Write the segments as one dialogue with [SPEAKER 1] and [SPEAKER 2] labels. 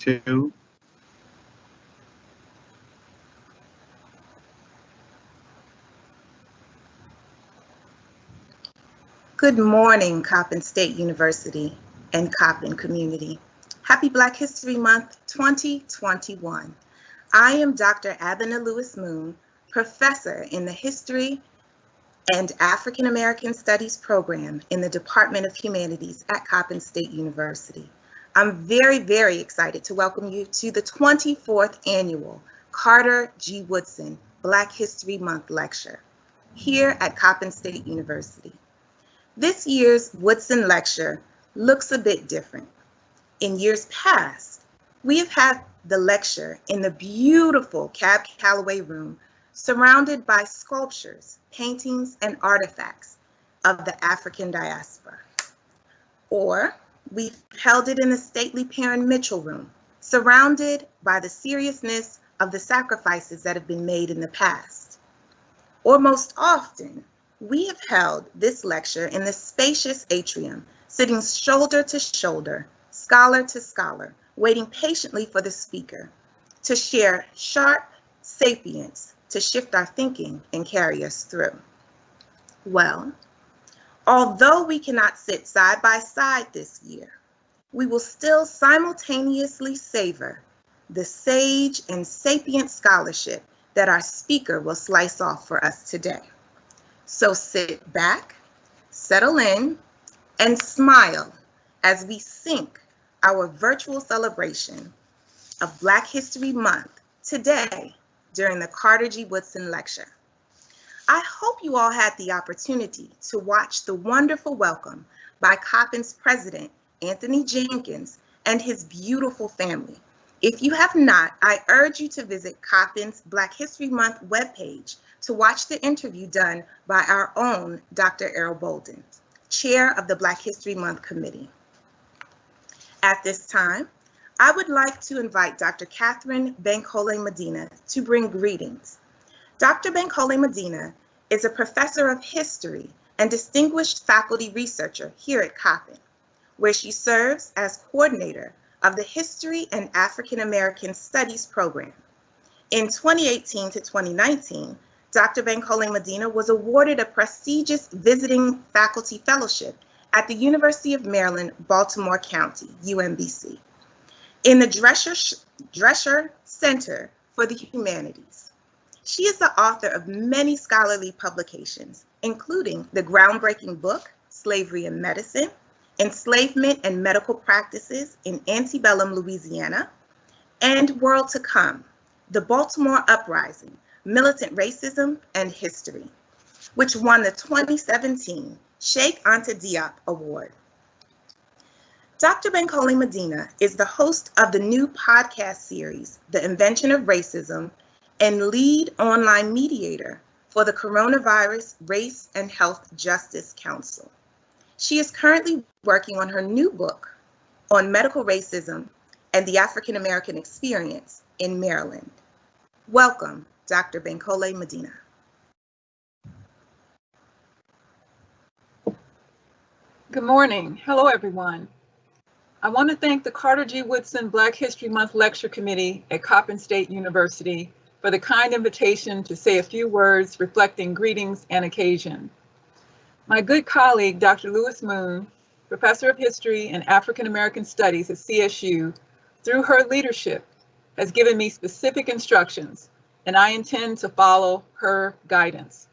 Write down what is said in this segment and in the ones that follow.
[SPEAKER 1] 2.
[SPEAKER 2] Good morning, Coppin State University and Coppin community. Happy Black History Month 2021. I am Dr. Abena Lewis-Moon, professor in the History and African American Studies program in the Department of Humanities at Coppin State University. I'm very excited to welcome you to the 24th annual Carter G. Woodson Black History Month lecture here at Coppin State University. This year's Woodson lecture looks a bit different. In years past, we have had the lecture in the beautiful Cab Calloway room surrounded by sculptures, paintings, and artifacts of the African diaspora. Or we've held it in the stately Perrin Mitchell room, surrounded by the seriousness of the sacrifices that have been made in the past. Or most often, we have held this lecture in the spacious atrium, sitting shoulder to shoulder, scholar to scholar, waiting patiently for the speaker to share sharp sapience to shift our thinking and carry us through. Well, although we cannot sit side by side this year, we will still simultaneously savor the sage and sapient scholarship that our speaker will slice off for us today. So sit back, settle in, and smile as we sync our virtual celebration of Black History Month today during the Carter G. Woodson lecture. I hope you all had the opportunity to watch the wonderful welcome by Coppin's president, Anthony Jenkins, and his beautiful family. If you have not, I urge you to visit Coppin's Black History Month webpage to watch the interview done by our own Dr. Errol Bolden, chair of the Black History Month Committee. At this time, I would like to invite Dr. Catherine Bankole Medina to bring greetings. Dr. Bankole Medina is a professor of history and distinguished faculty researcher here at Coppin, where she serves as coordinator of the History and African American Studies program. In 2018 to 2019, Dr. Bankole Medina was awarded a prestigious visiting faculty fellowship at the University of Maryland, Baltimore County, UMBC, in the Drescher Center for the Humanities. She is the author of many scholarly publications, including the groundbreaking book, Slavery in Medicine, Enslavement and Medical Practices in Antebellum Louisiana, and World to Come, The Baltimore Uprising, Militant Racism and History, which won the 2017 Sheikh Anta Diop Award. Dr. Bankole Medina is the host of the new podcast series, The Invention of Racism, and lead online mediator for the Coronavirus Race and Health Justice Council. She is currently working on her new book on medical racism and the African American experience in Maryland. Welcome, Dr. Bankole Medina.
[SPEAKER 3] Good morning. Hello, everyone. I want to thank the Carter G. Woodson Black History Month Lecture Committee at Coppin State University for the kind invitation to say a few words reflecting greetings and occasion. My good colleague, Dr. Lewis-Moon, Professor of History and African American Studies at CSU, through her leadership, has given me specific instructions, and I intend to follow her guidance.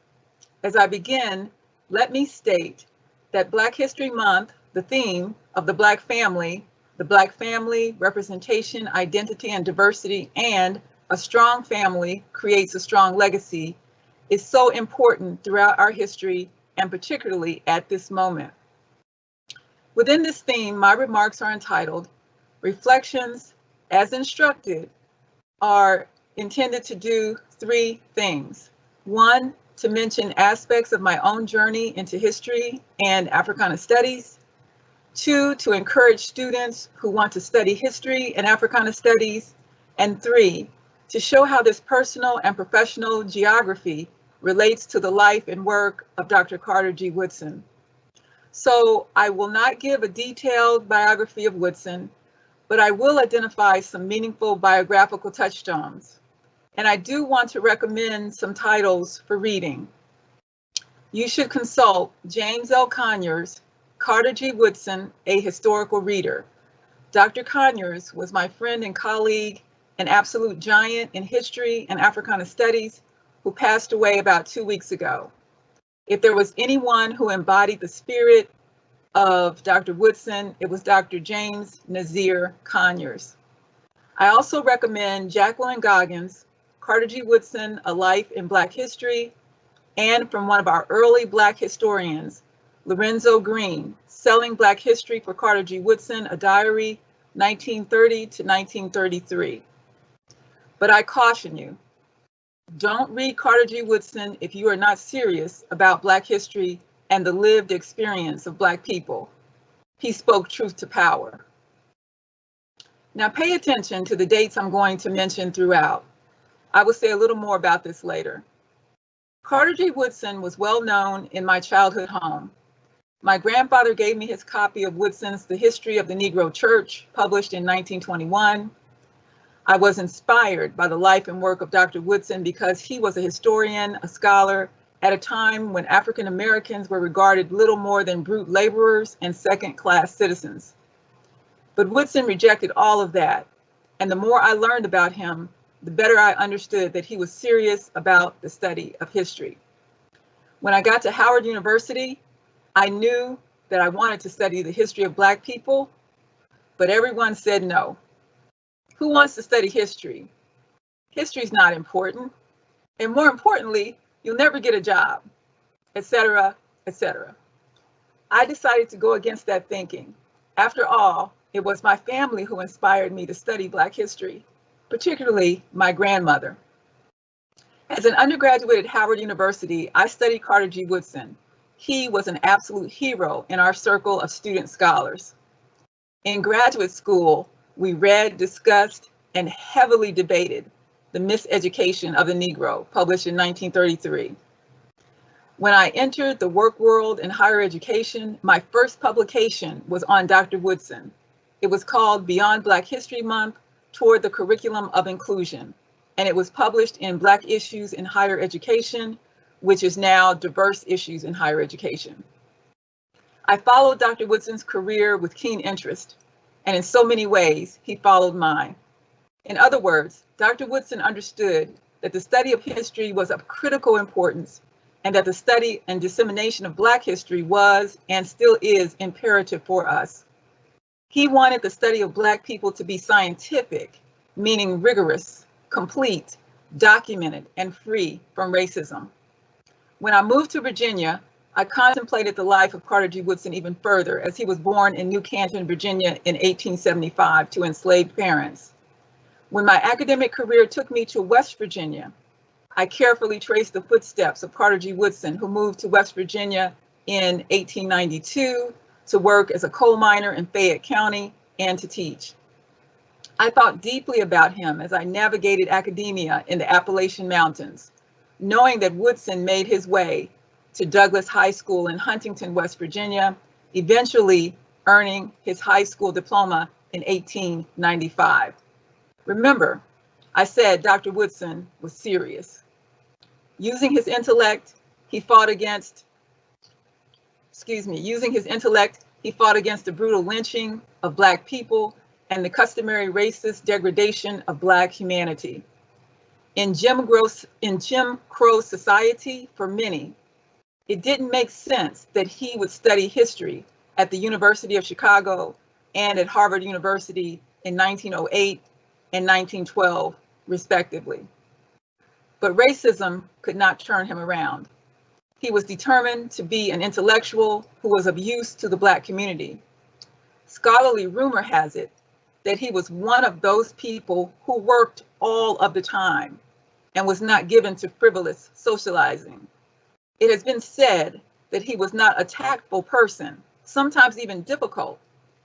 [SPEAKER 3] As I begin, let me state that Black History Month, the theme of the Black family, representation, identity, and diversity, and a strong family creates a strong legacy, is so important throughout our history and particularly at this moment. Within this theme, my remarks are entitled, Reflections as Instructed, are intended to do three things. One, to mention aspects of my own journey into history and Africana studies. Two, to encourage students who want to study history and Africana studies. And three, to show how this personal and professional geography relates to the life and work of Dr. Carter G. Woodson. So I will not give a detailed biography of Woodson, but I will identify some meaningful biographical touchstones. And I do want to recommend some titles for reading. You should consult James L. Conyers' Carter G. Woodson, A Historical Reader. Dr. Conyers was my friend and colleague, an absolute giant in history and Africana studies, who passed away about 2 weeks ago. If there was anyone who embodied the spirit of Dr. Woodson, it was Dr. James Nazir Conyers. I also recommend Jacqueline Goggins' Carter G. Woodson, A Life in Black History, and from one of our early Black historians, Lorenzo Green, Selling Black History for Carter G. Woodson, A Diary, 1930 to 1933. But I caution you, don't read Carter G. Woodson if you are not serious about Black history and the lived experience of Black people. He spoke truth to power. Now pay attention to the dates I'm going to mention throughout. I will say a little more about this later. Carter G. Woodson was well known in my childhood home. My grandfather gave me his copy of Woodson's The History of the Negro Church, published in 1921. I was inspired by the life and work of Dr. Woodson because he was a historian, a scholar, at a time when African Americans were regarded little more than brute laborers and second-class citizens. But Woodson rejected all of that, and the more I learned about him, the better I understood that he was serious about the study of history. When I got to Howard University, I knew that I wanted to study the history of Black people, but everyone said no. Who wants to study history? History's not important, and more importantly, you'll never get a job, etc., etc. I decided to go against that thinking. After all, it was my family who inspired me to study Black history, particularly my grandmother. As an undergraduate at Howard University, I studied Carter G. Woodson. He was an absolute hero in our circle of student scholars. In graduate school, we read, discussed, and heavily debated The Miseducation of the Negro, published in 1933. When I entered the work world in higher education, my first publication was on Dr. Woodson. It was called Beyond Black History Month, Toward the Curriculum of Inclusion, and it was published in Black Issues in Higher Education, which is now Diverse Issues in Higher Education. I followed Dr. Woodson's career with keen interest, and in so many ways, he followed mine. In other words, Dr. Woodson understood that the study of history was of critical importance, and that the study and dissemination of Black history was and still is imperative for us. He wanted the study of Black people to be scientific, meaning rigorous, complete, documented, and free from racism. When I moved to Virginia, I contemplated the life of Carter G. Woodson even further, as he was born in New Canton, Virginia in 1875 to enslaved parents. When my academic career took me to West Virginia, I carefully traced the footsteps of Carter G. Woodson, who moved to West Virginia in 1892 to work as a coal miner in Fayette County and to teach. I thought deeply about him as I navigated academia in the Appalachian Mountains, knowing that Woodson made his way to Douglas High School in Huntington, West Virginia, eventually earning his high school diploma in 1895. Remember, I said Dr. Woodson was serious. Using his intellect, he fought against the brutal lynching of Black people and the customary racist degradation of Black humanity. In Jim Crow society, for many, it didn't make sense that he would study history at the University of Chicago and at Harvard University in 1908 and 1912, respectively. But racism could not turn him around. He was determined to be an intellectual who was of use to the Black community. Scholarly rumor has it that he was one of those people who worked all of the time and was not given to frivolous socializing. It has been said that he was not a tactful person, sometimes even difficult,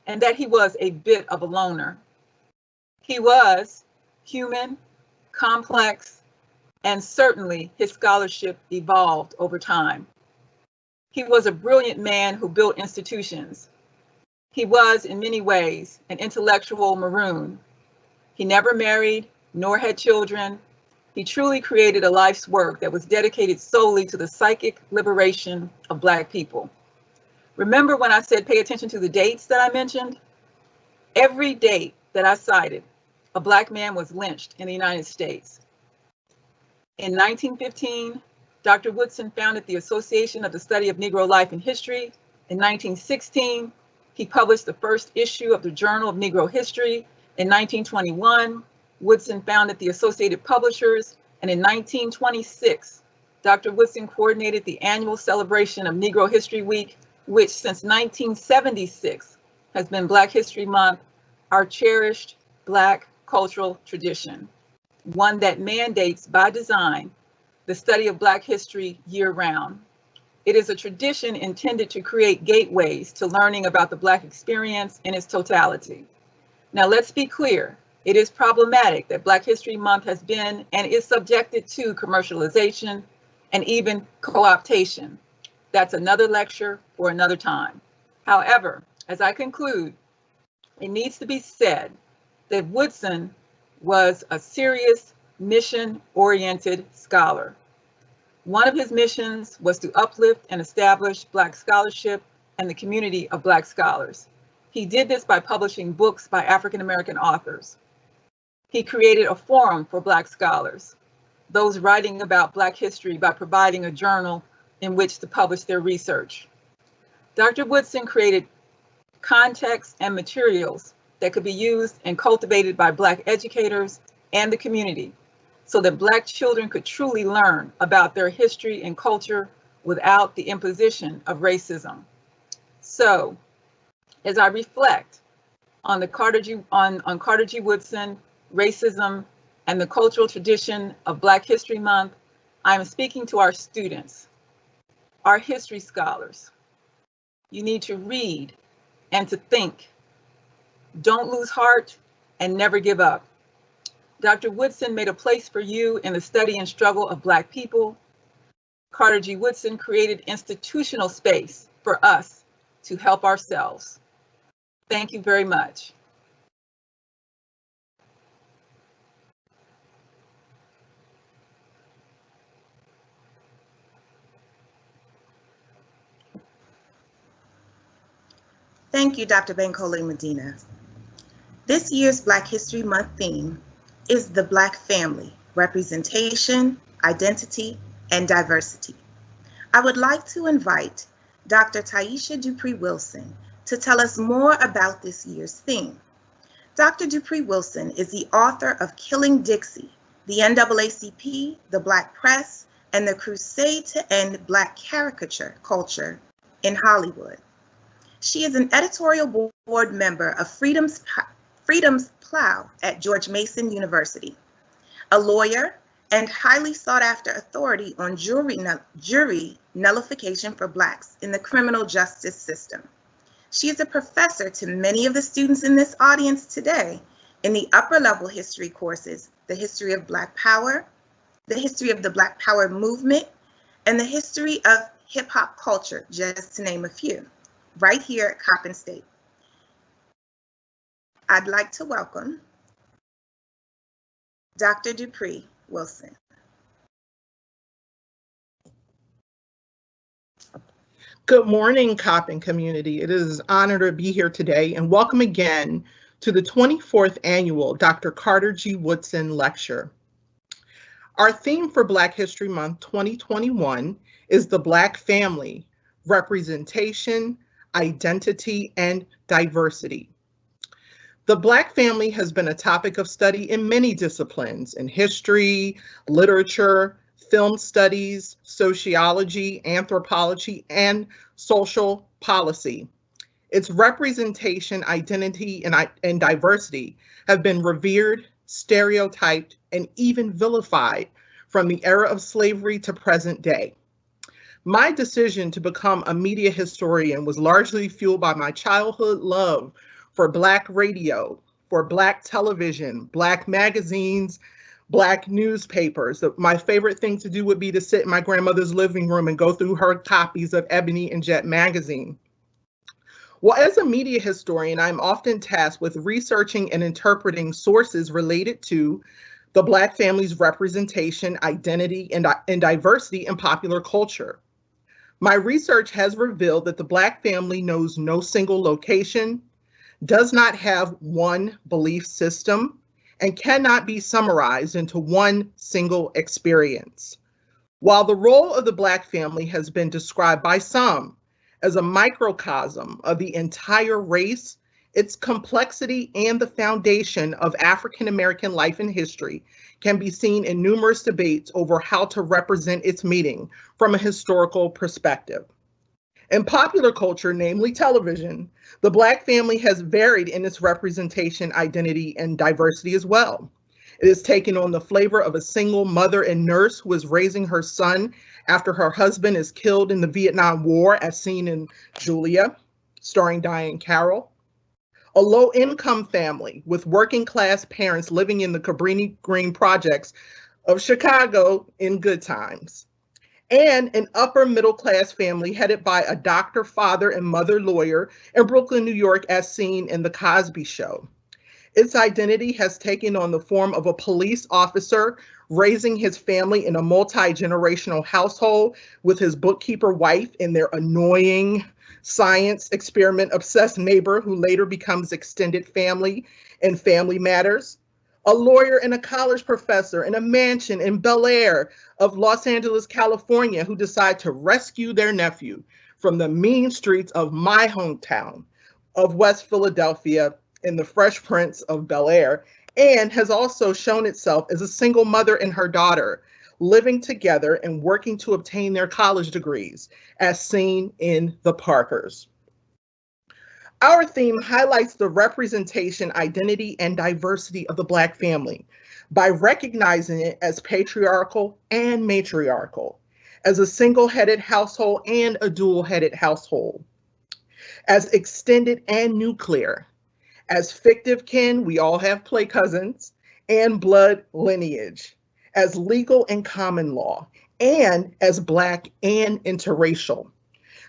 [SPEAKER 3] and that he was a bit of a loner. He was human, complex, and certainly his scholarship evolved over time. He was a brilliant man who built institutions. He was, in many ways, an intellectual maroon. He never married, nor had children. He truly created a life's work that was dedicated solely to the psychic liberation of Black people. Remember when I said pay attention to the dates that I mentioned? Every date that I cited, a Black man was lynched in the United States. In 1915, Dr. Woodson founded the Association of the Study of Negro Life and History. In 1916, he published the first issue of the Journal of Negro History. In 1921, Woodson founded the Associated Publishers, and in 1926, Dr. Woodson coordinated the annual celebration of Negro History Week, which since 1976 has been Black History Month, our cherished Black cultural tradition, one that mandates by design the study of Black history year-round. It is a tradition intended to create gateways to learning about the Black experience in its totality. Now, let's be clear. It is problematic that Black History Month has been and is subjected to commercialization and even co-optation. That's another lecture for another time. However, as I conclude, it needs to be said that Woodson was a serious, mission-oriented scholar. One of his missions was to uplift and establish Black scholarship and the community of Black scholars. He did this by publishing books by African-American authors. He created a forum for Black scholars, those writing about Black history, by providing a journal in which to publish their research. Dr. Woodson created context and materials that could be used and cultivated by Black educators and the community so that Black children could truly learn about their history and culture without the imposition of racism. So, as I reflect on the Carter G. Woodson, racism, and the cultural tradition of Black History Month, I am speaking to our students, our history scholars. You need to read and to think. Don't lose heart and never give up. Dr. Woodson made a place for you in the study and struggle of Black people. Carter G. Woodson created institutional space for us to help ourselves. Thank you very much.
[SPEAKER 2] Thank you, Dr. Bankole Medina. This year's Black History Month theme is the Black family, representation, identity, and diversity. I would like to invite Dr. Taisha Dupree Wilson to tell us more about this year's theme. Dr. Dupree Wilson is the author of Killing Dixie, the NAACP, the Black Press, and the Crusade to End Black Caricature Culture in Hollywood. She is an editorial board member of Freedom's Plow at George Mason University, a lawyer and highly sought after authority on jury nullification for Blacks in the criminal justice system. She is a professor to many of the students in this audience today in the upper level history courses, the history of Black Power, the history of the Black Power movement, and the history of hip hop culture, just to name a few, right here at Coppin State. I'd like to welcome Dr. Dupree Wilson.
[SPEAKER 1] Good morning, Coppin community. It is an honor to be here today, and welcome again to the 24th annual Dr. Carter G. Woodson Lecture. Our theme for Black History Month 2021 is the Black family, representation, identity, and diversity. The Black family has been a topic of study in many disciplines, in history, literature, film studies, sociology, anthropology, and social policy. Its representation, identity, and diversity have been revered, stereotyped, and even vilified from the era of slavery to present day. My decision to become a media historian was largely fueled by my childhood love for Black radio, for Black television, Black magazines, Black newspapers. My favorite thing to do would be to sit in my grandmother's living room and go through her copies of Ebony and Jet magazine. Well, as a media historian, I'm often tasked with researching and interpreting sources related to the Black family's representation, identity, and diversity in popular culture. My research has revealed that the Black family knows no single location, does not have one belief system, and cannot be summarized into one single experience. While the role of the Black family has been described by some as a microcosm of the entire race, its complexity and the foundation of African American life and history can be seen in numerous debates over how to represent its meaning from a historical perspective. In popular culture, namely television, the Black family has varied in its representation, identity, and diversity as well. It has taken on the flavor of a single mother and nurse who is raising her son after her husband is killed in the Vietnam War, as seen in Julia, starring Diane Carroll. A low-income family with working-class parents living in the Cabrini Green projects of Chicago in Good Times. And an upper middle-class family headed by a doctor, father, and mother lawyer in Brooklyn, New York, as seen in The Cosby Show. Its identity has taken on the form of a police officer raising his family in a multi-generational household with his bookkeeper wife and their annoying science experiment obsessed neighbor who later becomes extended family in Family Matters. A lawyer and a college professor in a mansion in Bel Air of Los Angeles, California, who decide to rescue their nephew from the mean streets of my hometown of West Philadelphia in The Fresh Prince of Bel Air, and has also shown itself as a single mother and her daughter living together and working to obtain their college degrees, as seen in The Parkers. Our theme highlights the representation, identity, and diversity of the Black family by recognizing it as patriarchal and matriarchal, as a single-headed household and a dual-headed household, as extended and nuclear, as fictive kin, we all have play cousins, and blood lineage, as legal and common law, and as Black and interracial.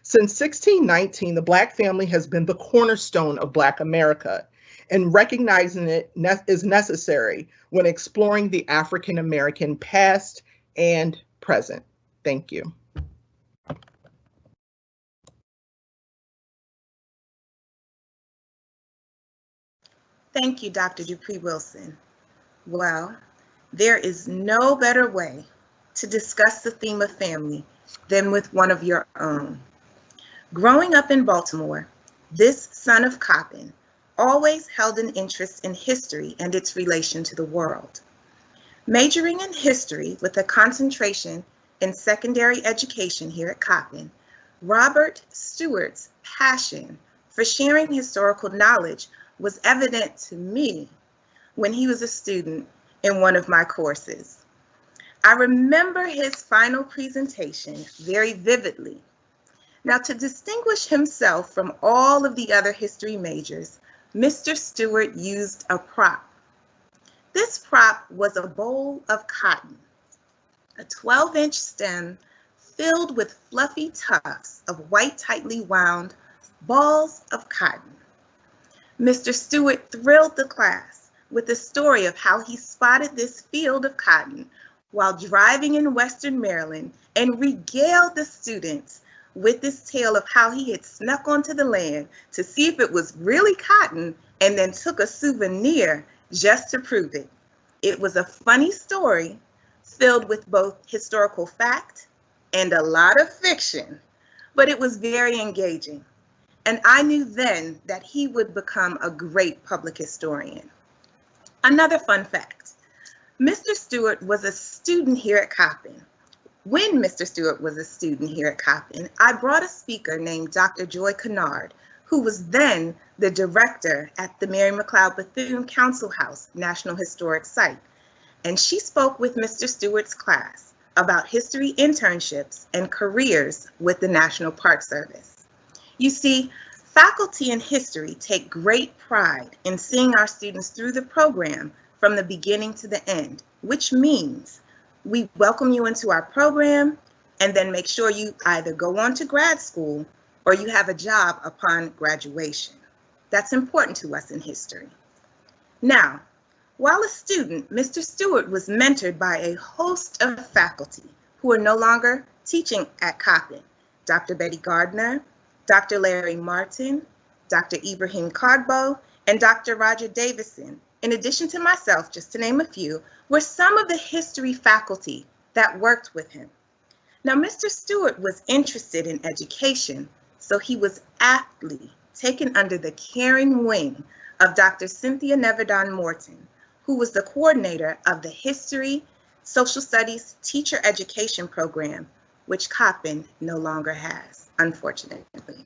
[SPEAKER 1] Since 1619, the Black family has been the cornerstone of Black America, and recognizing it is necessary when exploring the African American past and present. Thank you.
[SPEAKER 2] Thank you, Dr. Dupree Wilson. Well, there is no better way to discuss the theme of family than with one of your own. Growing up in Baltimore, this son of Coppin always held an interest in history and its relation to the world. Majoring in history with a concentration in secondary education here at Coppin, Robert Stewart's passion for sharing historical knowledge was evident to me when he was a student in one of my courses. I remember his final presentation very vividly. Now, to distinguish himself from all of the other history majors, Mr. Stewart used a prop. This prop was a bowl of cotton, a 12-inch stem filled with fluffy tufts of white, tightly wound balls of cotton. Mr. Stewart thrilled the class with the story of how he spotted this field of cotton while driving in Western Maryland and regaled the students with this tale of how he had snuck onto the land to see if it was really cotton and then took a souvenir just to prove it. It was a funny story filled with both historical fact and a lot of fiction, but it was very engaging. And I knew then that he would become a great public historian. Another fun fact, Mr. Stewart was a student here at Coppin. When Mr. Stewart was a student here at Coppin, I brought a speaker named Dr. Joy Kennard, who was then the director at the Mary McLeod Bethune Council House National Historic Site. And she spoke with Mr. Stewart's class about history internships and careers with the National Park Service. You see, faculty in history take great pride in seeing our students through the program from the beginning to the end, which means we welcome you into our program and then make sure you either go on to grad school or you have a job upon graduation. That's important to us in history. Now, while a student, Mr. Stewart was mentored by a host of faculty who are no longer teaching at Coppin. Dr. Betty Gardner, Dr. Larry Martin, Dr. Ibrahim Kadbo, and Dr. Roger Davison, in addition to myself, just to name a few, were some of the history faculty that worked with him. Now, Mr. Stewart was interested in education, so he was aptly taken under the caring wing of Dr. Cynthia Neverdon Morton, who was the coordinator of the History, Social Studies Teacher Education Program, which Coppin no longer has, unfortunately.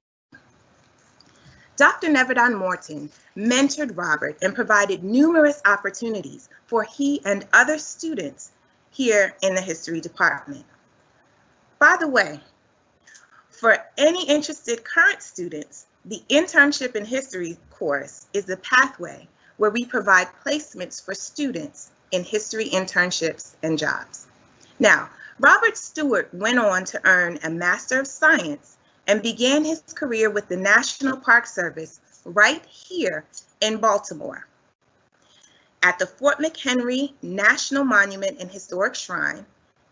[SPEAKER 2] Dr. Neverdon Morton mentored Robert and provided numerous opportunities for he and other students here in the history department. By the way, for any interested current students, the Internship in History course is the pathway where we provide placements for students in history internships and jobs. Now, Robert Stewart went on to earn a Master of Science and began his career with the National Park Service right here in Baltimore at the Fort McHenry National Monument and Historic Shrine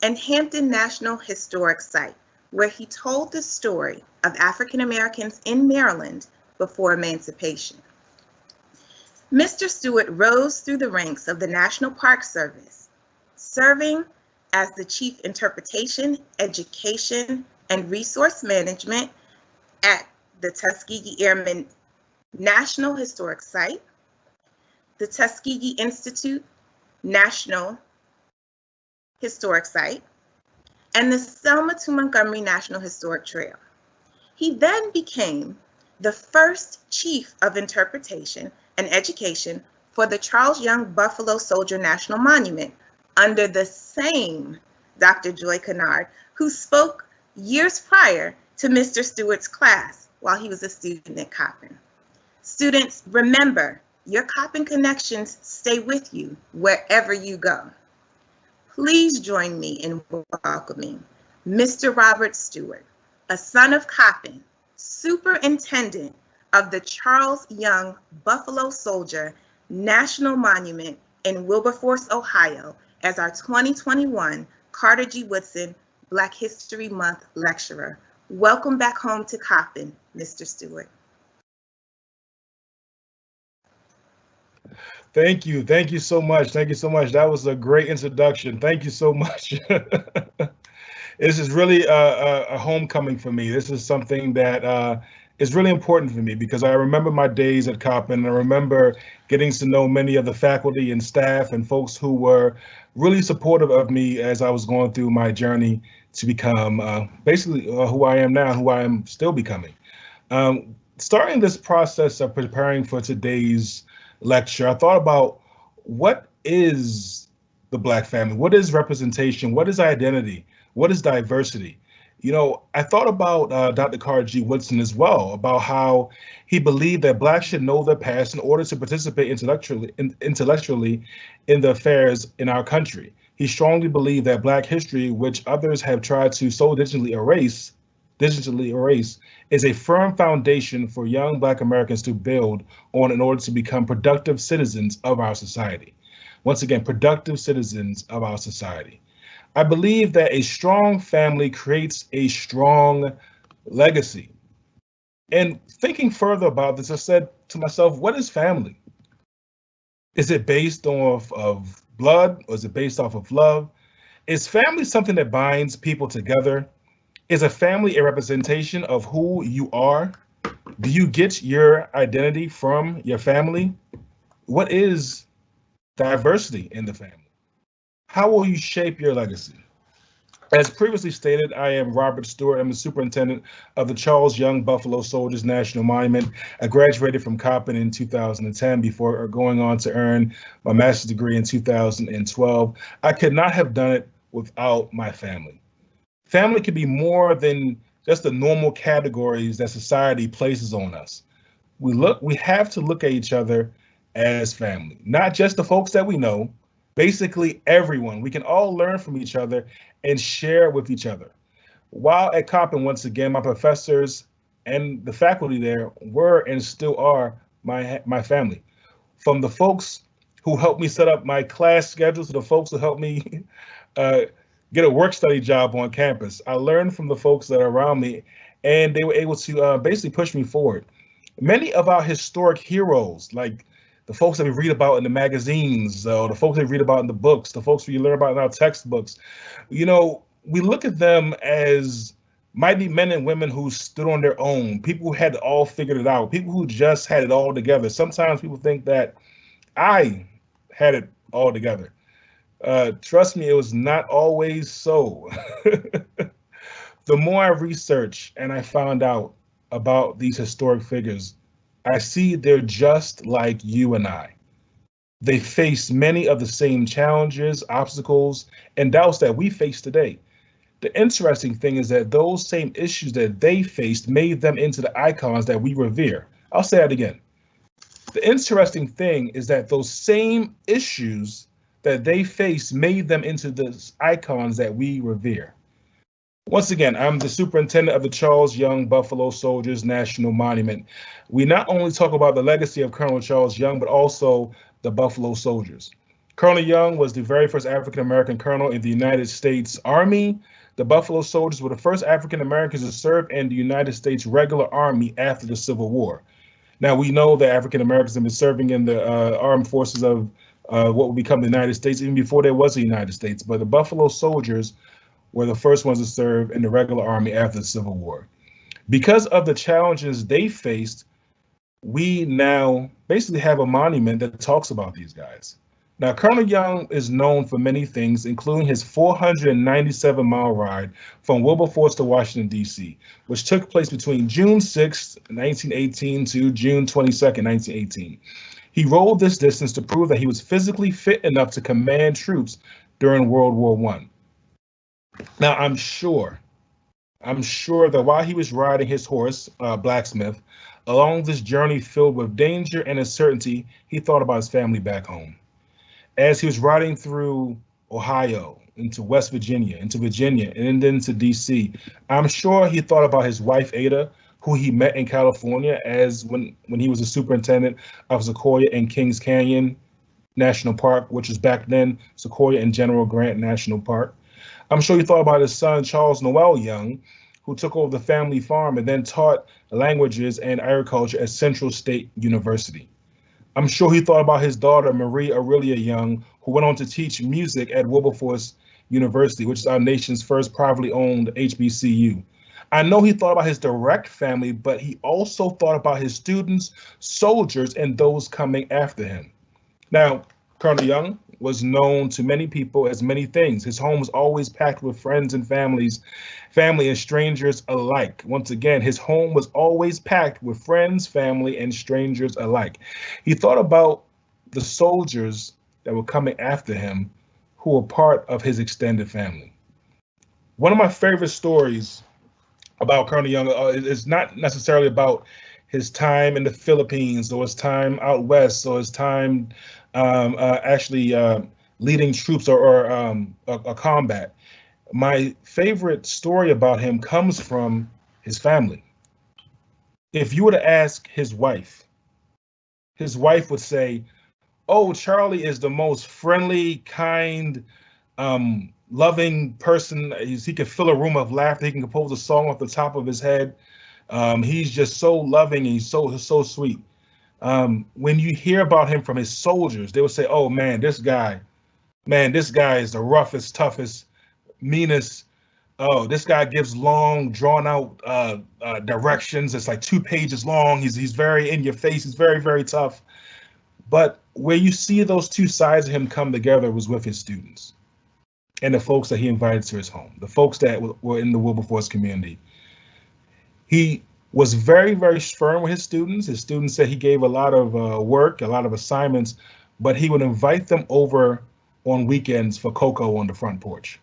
[SPEAKER 2] and Hampton National Historic Site, where he told the story of African Americans in Maryland before emancipation. Mr. Stewart rose through the ranks of the National Park Service, serving as the Chief Interpretation, Education, and Resource Management at the Tuskegee Airmen National Historic Site, the Tuskegee Institute National Historic Site, and the Selma to Montgomery National Historic Trail. He then became the first Chief of Interpretation and Education for the Charles Young Buffalo Soldier National Monument under the same Dr. Joy Kennard, who spoke years prior to Mr. Stewart's class while he was a student at Coppin. Students, remember, your Coppin connections stay with you wherever you go. Please join me in welcoming Mr. Robert Stewart, a son of Coppin, Superintendent of the Charles Young Buffalo Soldier National Monument in Wilberforce, Ohio, as our 2021 Carter G. Woodson Black History Month lecturer. Welcome back home to Coppin, Mr. Stewart.
[SPEAKER 4] Thank you. Thank you so much. Thank you so much. That was a great introduction. Thank you so much. This is really a homecoming for me. This is something that is really important for me because I remember my days at Coppin. I remember getting to know many of the faculty and staff and folks who were really supportive of me as I was going through my journey to become basically who I am now, who I am still becoming. Starting this process of preparing for today's lecture, I thought about what is the Black family? What is representation? What is identity? What is diversity? You know, I thought about Dr. Carter G. Woodson as well, about how he believed that Blacks should know their past in order to participate intellectually in the affairs in our country. He strongly believed that Black history, which others have tried to so digitally erase, is a firm foundation for young Black Americans to build on in order to become productive citizens of our society. Once again, productive citizens of our society. I believe that a strong family creates a strong legacy. And thinking further about this, I said to myself, what is family? Is it based off of blood or is it based off of love? Is family something that binds people together? Is a family a representation of who you are? Do you get your identity from your family? What is diversity in the family? How will you shape your legacy? As previously stated, I am Robert Stewart. I'm the superintendent of the Charles Young Buffalo Soldiers National Monument. I graduated from Coppin in 2010 before going on to earn my master's degree in 2012. I could not have done it without my family. Family can be more than just the normal categories that society places on us. We have to look at each other as family, not just the folks that we know, basically everyone. We can all learn from each other and share with each other. While at Coppin, once again, my professors and the faculty there were and still are my family. From the folks who helped me set up my class schedules to the folks who helped me get a work study job on campus. I learned from the folks that are around me, and they were able to basically push me forward. Many of our historic heroes, like the folks that we read about in the magazines, the folks that we read about in the books, the folks we learn about in our textbooks, you know, we look at them as mighty men and women who stood on their own, people who had all figured it out, people who just had it all together. Sometimes people think that I had it all together. Trust me, it was not always so. The more I research and I found out about these historic figures, I see they're just like you and I. They face many of the same challenges, obstacles, and doubts that we face today. The interesting thing is that those same issues that they faced made them into the icons that we revere. I'll say that again. The interesting thing is that those same issues that they faced made them into the icons that we revere. Once again, I'm the superintendent of the Charles Young Buffalo Soldiers National Monument. We not only talk about the legacy of Colonel Charles Young, but also the Buffalo Soldiers. Colonel Young was the very first African-American colonel in the United States Army. The Buffalo Soldiers were the first African-Americans to serve in the United States regular army after the Civil War. Now, we know that African-Americans have been serving in the armed forces of what would become the United States even before there was a United States, but the Buffalo Soldiers were the first ones to serve in the regular army after the Civil War. Because of the challenges they faced, we now basically have a monument that talks about these guys. Now, Colonel Young is known for many things, including his 497-mile ride from Wilberforce to Washington, D.C., which took place between June 6, 1918 to June 22, 1918. He rode this distance to prove that he was physically fit enough to command troops during World War I. Now, I'm sure that while he was riding his horse, Blacksmith, along this journey filled with danger and uncertainty, he thought about his family back home. As he was riding through Ohio, into West Virginia, into Virginia, and then to DC, I'm sure he thought about his wife, Ada, who he met in California as when he was a superintendent of Sequoia and Kings Canyon National Park, which was back then Sequoia and General Grant National Park. I'm sure he thought about his son, Charles Noel Young, who took over the family farm and then taught languages and agriculture at Central State University. I'm sure he thought about his daughter, Marie Aurelia Young, who went on to teach music at Wilberforce University, which is our nation's first privately owned HBCU. I know he thought about his direct family, but he also thought about his students, soldiers, and those coming after him. Now, Colonel Young was known to many people as many things. His home was always packed with friends and family and strangers alike. Once again, his home was always packed with friends, family, and strangers alike. He thought about the soldiers that were coming after him who were part of his extended family. One of my favorite stories about Colonel Young is not necessarily about his time in the Philippines or his time out west or his time leading troops or combat. My favorite story about him comes from his family. If you were to ask his wife would say, "Oh, Charlie is the most friendly, kind, loving person. He can fill a room of laughter. He can compose a song off the top of his head. He's just so loving and he's so sweet." When you hear about him from his soldiers, they would say, "Oh man, this guy is the roughest, toughest, meanest. Oh, this guy gives long, drawn out directions. It's like 2 pages long. He's very in your face. He's very, very tough." But where you see those two sides of him come together was with his students and the folks that he invited to his home, the folks that were in the Wilberforce community. He was very, very firm with his students. His students said he gave a lot of work, a lot of assignments, but he would invite them over on weekends for cocoa on the front porch.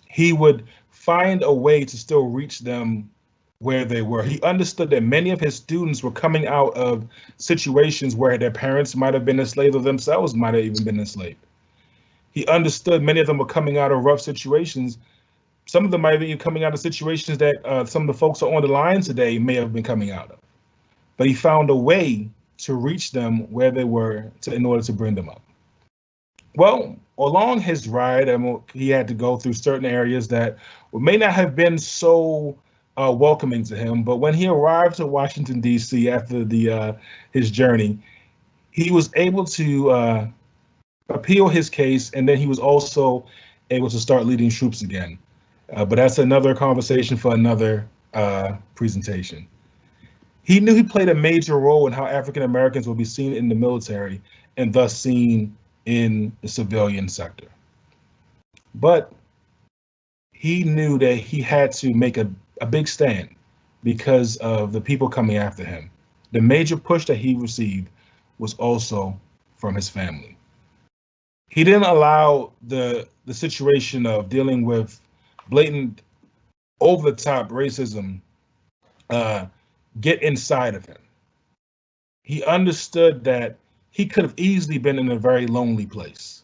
[SPEAKER 4] He would find a way to still reach them where they were. He understood that many of his students were coming out of situations where their parents might have been enslaved or themselves might have even been enslaved. He understood many of them were coming out of rough situations Some of them might be coming out of situations that some of the folks on the line today may have been coming out of. But he found a way to reach them where they were in order to bring them up. Well, along his ride, he had to go through certain areas that may not have been so welcoming to him. But when he arrived to Washington, D.C. after his journey, he was able to appeal his case, and then he was also able to start leading troops again. But that's another conversation for another presentation. He knew he played a major role in how African Americans will be seen in the military and thus seen in the civilian sector. But he knew that he had to make a big stand because of the people coming after him. The major push that he received was also from his family. He didn't allow the situation of dealing with blatant, over-the-top racism get inside of him. He understood that he could have easily been in a very lonely place.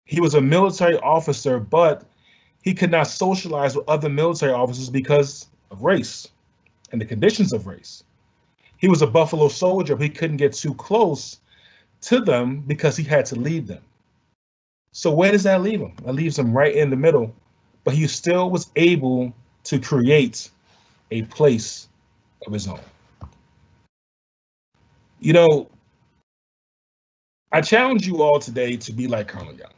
[SPEAKER 4] He was a military officer, but he could not socialize with other military officers because of race and the conditions of race. He was a Buffalo Soldier, but he couldn't get too close to them because he had to lead them. So where does that leave him? That leaves him right in the middle, but he still was able to create a place of his own. You know, I challenge you all today to be like Colonel Young.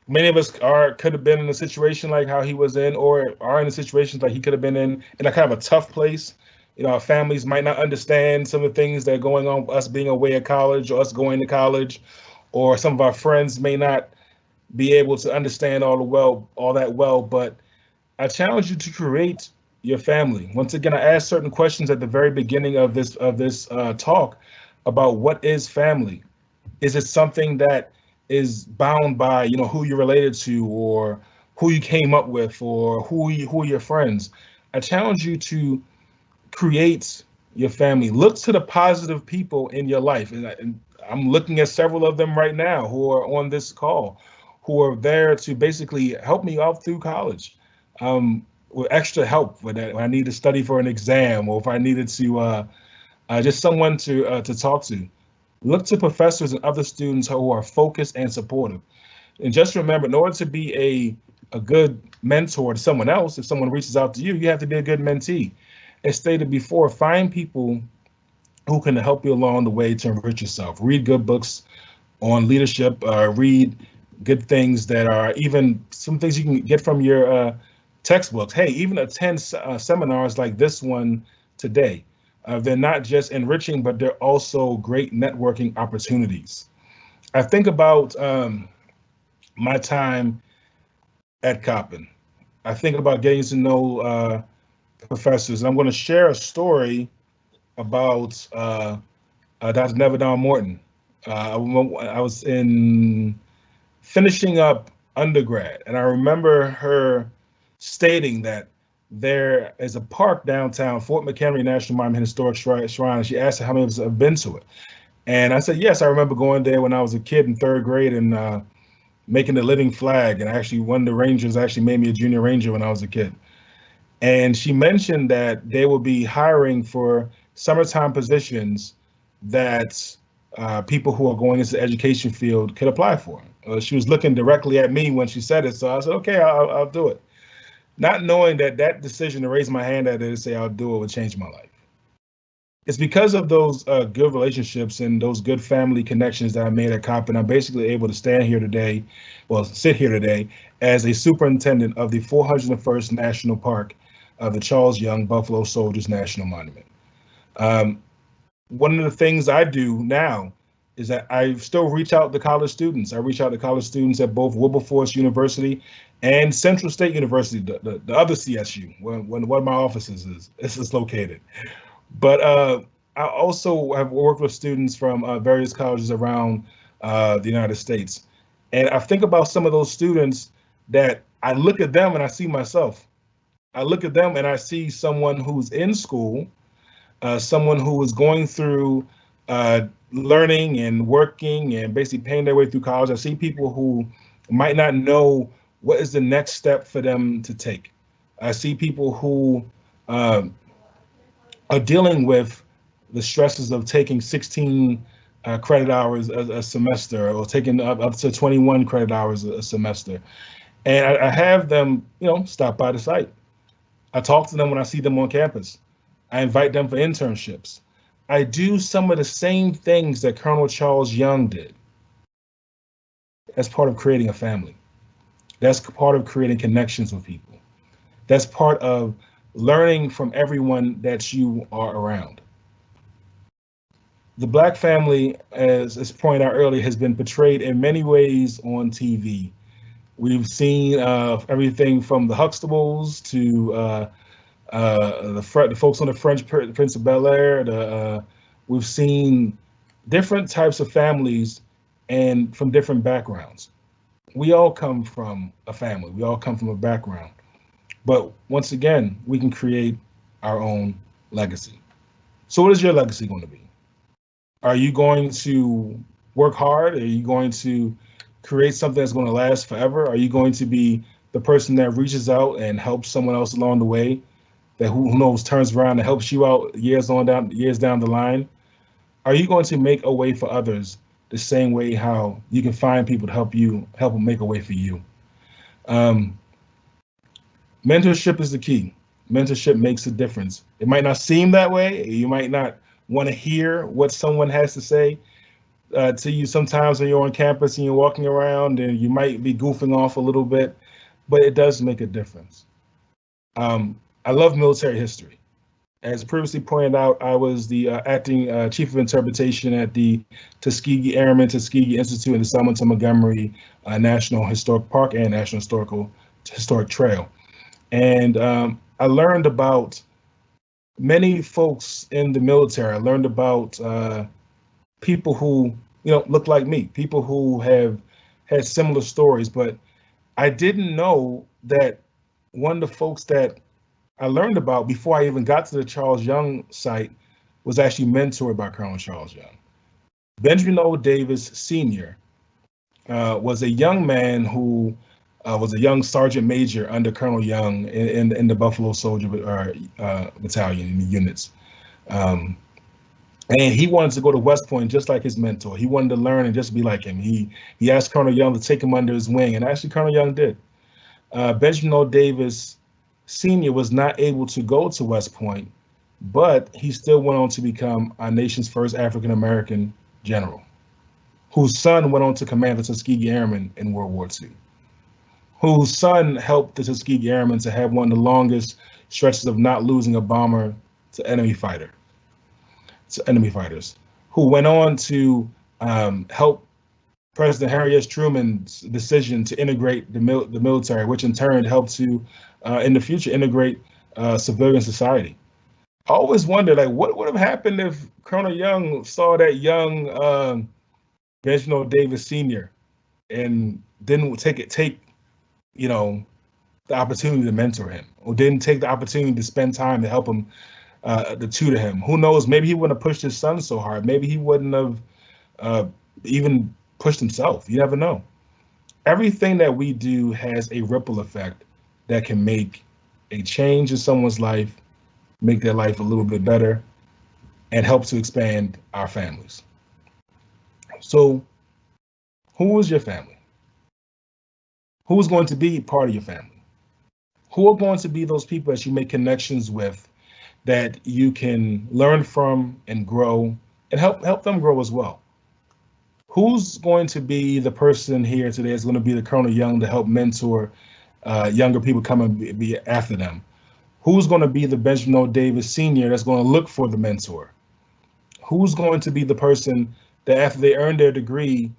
[SPEAKER 4] Many of us could have been in a situation like how he was in, or are in a situation like he could have been in a kind of a tough place. You know, our families might not understand some of the things that are going on, us being away at college or us going to college, or some of our friends may not be able to understand all that well. But I challenge you to create your family. Once again, I asked certain questions at the very beginning of this talk about what is family. Is it something that is bound by, you know, who you're related to, or who you came up with, or who are your friends? I challenge you to create your family. Look to the positive people in your life, and I'm looking at several of them right now who are on this call, who are there to basically help me out through college, with extra help when I need to study for an exam, or if I needed to just someone to talk to. Look to professors and other students who are focused and supportive. And just remember, in order to be a good mentor to someone else, if someone reaches out to you, you have to be a good mentee. As stated before, find people who can help you along the way to enrich yourself. Read good books on leadership, read good things that are even some things you can get from your textbooks. Hey, even attend seminars like this one today. They're not just enriching, but they're also great networking opportunities. I think about my time at Coppin. I think about getting to know professors. I'm going to share a story about Dr. Nevedon Morton. I was finishing up undergrad, and I remember her stating that there is a park downtown, Fort McHenry National Monument Historic Shrine, and she asked how many of us have been to it. And I said, yes, I remember going there when I was a kid in 3rd grade and making the living flag. And actually, one of the Rangers actually made me a junior ranger when I was a kid. And she mentioned that they will be hiring for summertime positions that people who are going into the education field could apply for. She was looking directly at me when she said it, so I said, okay, I'll do it. Not knowing that decision to raise my hand at it and say I'll do it would change my life. It's because of those good relationships and those good family connections that I made at Coppin, I'm basically able to sit here today as a superintendent of the 401st National Park of the Charles Young Buffalo Soldiers National Monument. One of the things I do now is that I still reach out to college students. I reach out to college students at both Wilberforce University and Central State University, the other CSU, where one of my offices is located. But I also have worked with students from various colleges around the United States. And I think about some of those students that I look at them and I see myself. I look at them and I see someone who's in school, someone who is going through learning and working and basically paying their way through college. I see people who might not know what is the next step for them to take. I see people who are dealing with the stresses of taking 16 credit hours a semester, or taking up to 21 credit hours a semester. And I have them, stop by the site. I talk to them when I see them on campus. I invite them for internships. I do some of the same things that Colonel Charles Young did. That's part of creating a family. That's part of creating connections with people. That's part of learning from everyone that you are around. The Black family, as pointed out earlier, has been portrayed in many ways on TV. We've seen everything from the Huxtables to the folks on the French Prince of Bel-Air. We've seen different types of families and from different backgrounds. We all come from a family. We all come from a background. But once again, we can create our own legacy. So what is your legacy going to be? Are you going to work hard? Are you going to create something that's going to last forever? Are you going to be the person that reaches out and helps someone else along the way, that who knows turns around and helps you out years down the line? Are you going to make a way for others the same way how you can find people to help them make a way for you? Mentorship is the key. Mentorship makes a difference. It might not seem that way. You might not want to hear what someone has to say to you sometimes when you're on campus and you're walking around, and you might be goofing off a little bit, but it does make a difference. I love military history. As previously pointed out, I was the acting chief of interpretation at the Tuskegee Airmen Tuskegee Institute and the Selma to Montgomery National Historic Park and National Historic Trail. And I learned about many folks in the military. I learned about people who, look like me, people who have had similar stories, but I didn't know that one of the folks that I learned about before I even got to the Charles Young site was actually mentored by Colonel Charles Young. Benjamin O. Davis Sr. Was a young man who was a young sergeant major under Colonel Young in the Buffalo Soldier Battalion in the units. And he wanted to go to West Point just like his mentor. He wanted to learn and just be like him. He asked Colonel Young to take him under his wing, and actually Colonel Young did. Benjamin O. Davis Sr. was not able to go to West Point, but he still went on to become our nation's first African-American general, whose son went on to command the Tuskegee Airmen in World War II, whose son helped the Tuskegee Airmen to have one of the longest stretches of not losing a bomber to enemy fighters, who went on to help President Harry S. Truman's decision to integrate the military, which in turn helped to, in the future, integrate civilian society. I always wondered, what would have happened if Colonel Young saw that young Benjamin O. Davis Sr. and didn't take the opportunity to mentor him, or didn't take the opportunity to spend time to help him, to tutor him. Who knows? Maybe he wouldn't have pushed his son so hard. Maybe he wouldn't have even pushed himself. You never know. Everything that we do has a ripple effect that can make a change in someone's life, make their life a little bit better, and help to expand our families. So, who is your family? Who is going to be part of your family? Who are going to be those people that you make connections with, that you can learn from and grow, and help them grow as well? Who's going to be the person here today that's going to be the Colonel Young to help mentor younger people coming be after them? Who's going to be the Benjamin O. Davis Sr. that's going to look for the mentor? Who's going to be the person that after they earn their degree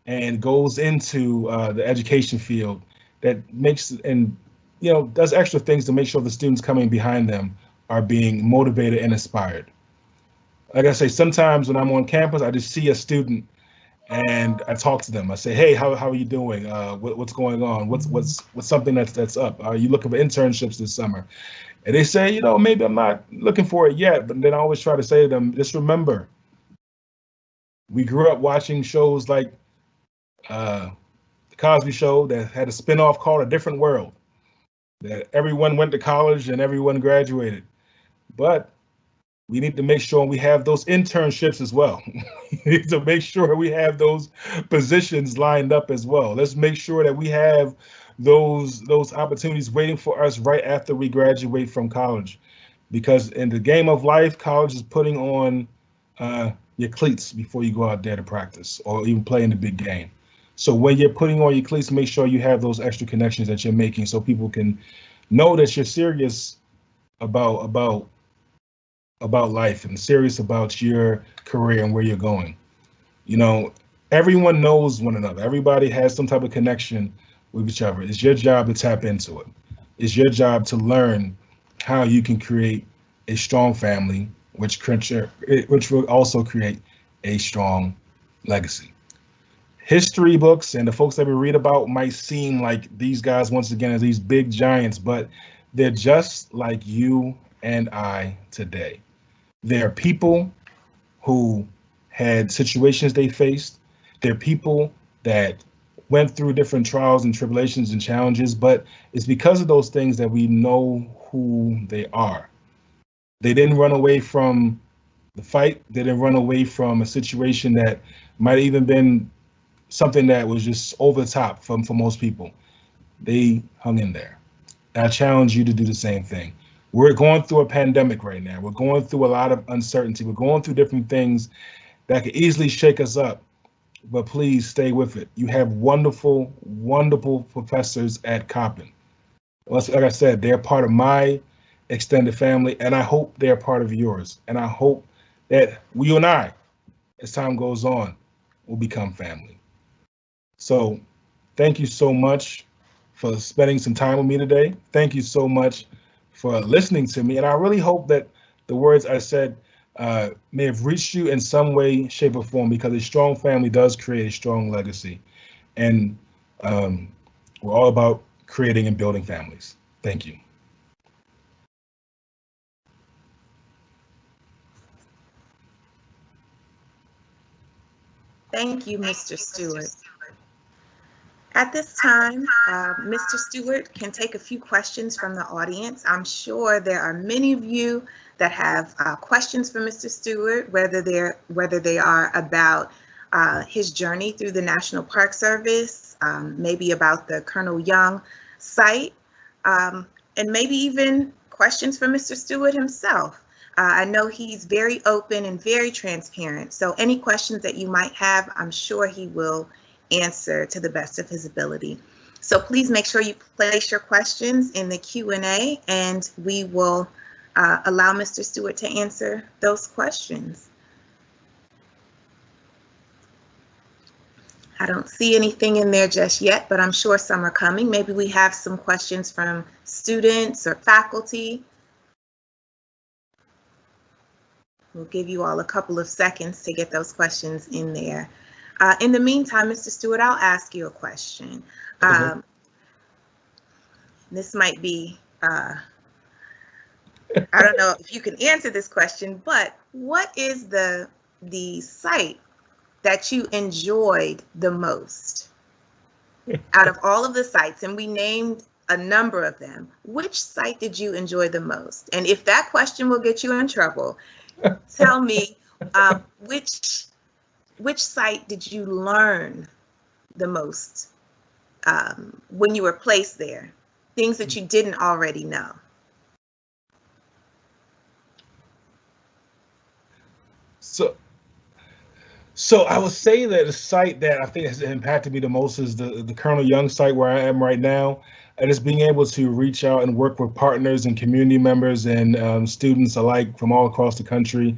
[SPEAKER 4] and goes into the education field, that makes and does extra things to make sure the students coming behind them are being motivated and inspired? Like I say, sometimes when I'm on campus, I just see a student and I talk to them. I say, hey, how are you doing? What's going on? What's something that's up? Are you looking for internships this summer? And they say, maybe I'm not looking for it yet, but then I always try to say to them, just remember, we grew up watching shows like the Cosby Show that had a spinoff called A Different World, that everyone went to college and everyone graduated. But we need to make sure we have those internships as well. We need to make sure we have those positions lined up as well. Let's make sure that we have those opportunities waiting for us right after we graduate from college. Because in the game of life, college is putting on your cleats before you go out there to practice or even play in the big game. So when you're putting on your cleats, make sure you have those extra connections that you're making so people can know that you're serious about life and serious about your career and where you're going. You know, everyone knows one another. Everybody has some type of connection with each other. It's your job to tap into it. It's your job to learn how you can create a strong family, which will also create a strong legacy. History books and the folks that we read about might seem like these guys, once again, as these big giants, but they're just like you and I today. They're people who had situations they faced. They're people that went through different trials and tribulations and challenges, but it's because of those things that we know who they are. They didn't run away from the fight. They didn't run away from a situation that might have even been something that was just over the top for most people. They hung in there. And I challenge you to do the same thing. We're going through a pandemic right now. We're going through a lot of uncertainty. We're going through different things that could easily shake us up, but please stay with it. You have wonderful, wonderful professors at Coppin. Like I said, they're part of my extended family, and I hope they're part of yours. And I hope that you and I, as time goes on, will become family. So thank you so much for spending some time with me today. Thank you so much for listening to me. And I really hope that the words I said may have reached you in some way, shape, or form, because a strong family does create a strong legacy. And we're all about creating and building families. Thank you.
[SPEAKER 2] Thank you, Mr. Stewart. At this time, Mr. Stewart can take a few questions from the audience. I'm sure there are many of you that have questions for Mr. Stewart, whether they are about his journey through the National Park Service, maybe about the Colonel Young site, and maybe even questions for Mr. Stewart himself. I know he's very open and very transparent, so any questions that you might have, I'm sure he will answer to the best of his ability. So please make sure you place your questions in the Q&A, and we will allow Mr. Stewart to answer those questions. I don't see anything in there just yet, but I'm sure some are coming. Maybe we have some questions from students or faculty. We'll give you all a couple of seconds to get those questions in there. In the meantime, Mr. Stewart, I'll ask you a question. This might be, I don't know if you can answer this question, but what is the site that you enjoyed the most out of all of the sites? And we named a number of them. Which site did you enjoy the most? And if that question will get you in trouble, tell me which site did you learn the most when you were placed there? Things that you didn't already know.
[SPEAKER 4] So I would say that the site that I think has impacted me the most is the Colonel Young site where I am right now. And it's being able to reach out and work with partners and community members and students alike from all across the country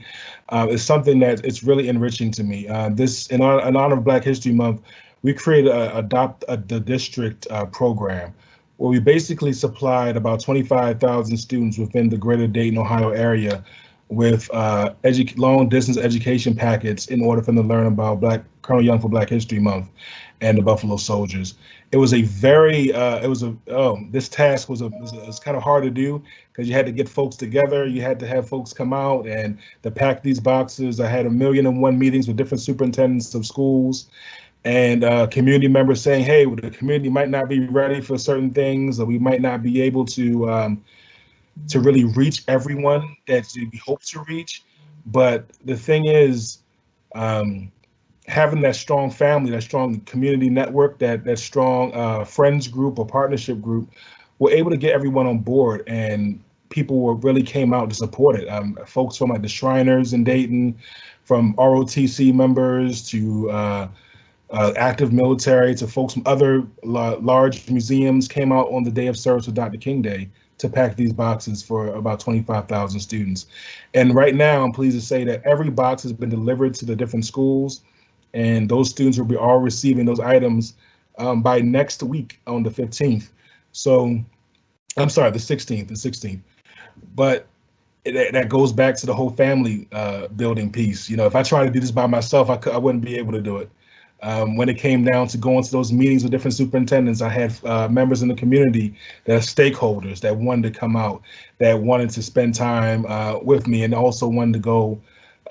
[SPEAKER 4] is something that it's really enriching to me. This, in honor of Black History Month, we created Adopt the District program, where we basically supplied about 25,000 students within the greater Dayton, Ohio area with long distance education packets in order for them to learn about Colonel Young for Black History Month and the Buffalo Soldiers. It was a very, this task was kind of hard to do because you had to get folks together. You had to have folks come out and to pack these boxes. I had 1,000,001 meetings with different superintendents of schools. and community members saying, hey, the community might not be ready for certain things, or we might not be able to really reach everyone that we hope to reach. But the thing is, having that strong family, that strong community network, that strong friends group or partnership group, we're able to get everyone on board, and people really came out to support it. Folks from like the Shriners in Dayton, from ROTC members to active military, to folks from other large museums came out on the day of service with Dr. King Day to pack these boxes for about 25,000 students. And right now, I'm pleased to say that every box has been delivered to the different schools, and those students will be all receiving those items by next week on the 15th. So, I'm sorry, the 16th. But that goes back to the whole family building piece. You know, if I tried to do this by myself, I wouldn't be able to do it. When it came down to going to those meetings with different superintendents, I had members in the community that are stakeholders that wanted to come out, that wanted to spend time with me, and also wanted to go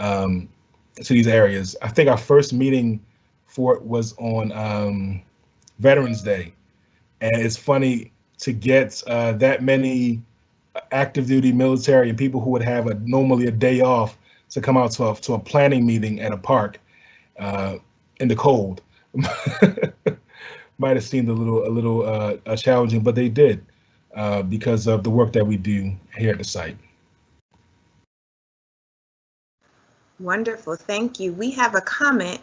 [SPEAKER 4] to these areas. I think our first meeting for it was on Veterans Day. And it's funny to get that many active duty military and people who would have normally a day off to come out to a planning meeting at a park in the cold. Might have seemed a little challenging, but they did because of the work that we do here at the site.
[SPEAKER 2] Wonderful, thank you. We have a comment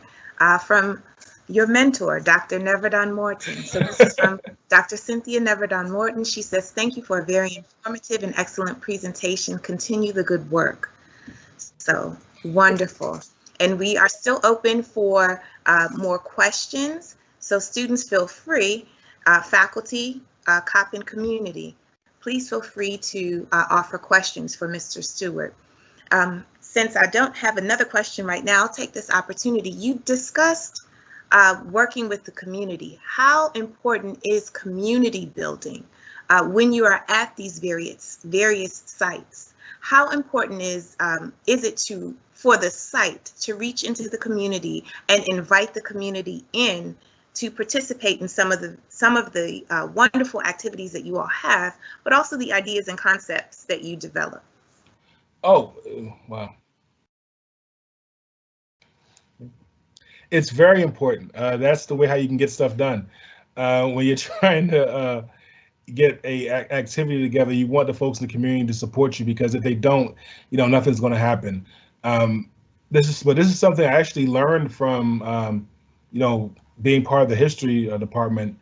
[SPEAKER 2] from your mentor, Dr. Neverdon Morton. So this is from Dr. Cynthia Neverdon Morton. She says, thank you for a very informative and excellent presentation. Continue the good work. So wonderful. And we are still open for more questions. So students, feel free, faculty, Coppin community, please feel free to offer questions for Mr. Stewart. Since I don't have another question right now, I'll take this opportunity. You discussed working with the community. How important is community building when you are at these various sites? How important is it for the site to reach into the community and invite the community in to participate in some of the wonderful activities that you all have, but also the ideas and concepts that you develop?
[SPEAKER 4] Oh, wow. It's very important. That's the way how you can get stuff done. When you're trying to get a activity together, you want the folks in the community to support you, because if they don't, nothing's going to happen. This is something I actually learned from, being part of the history department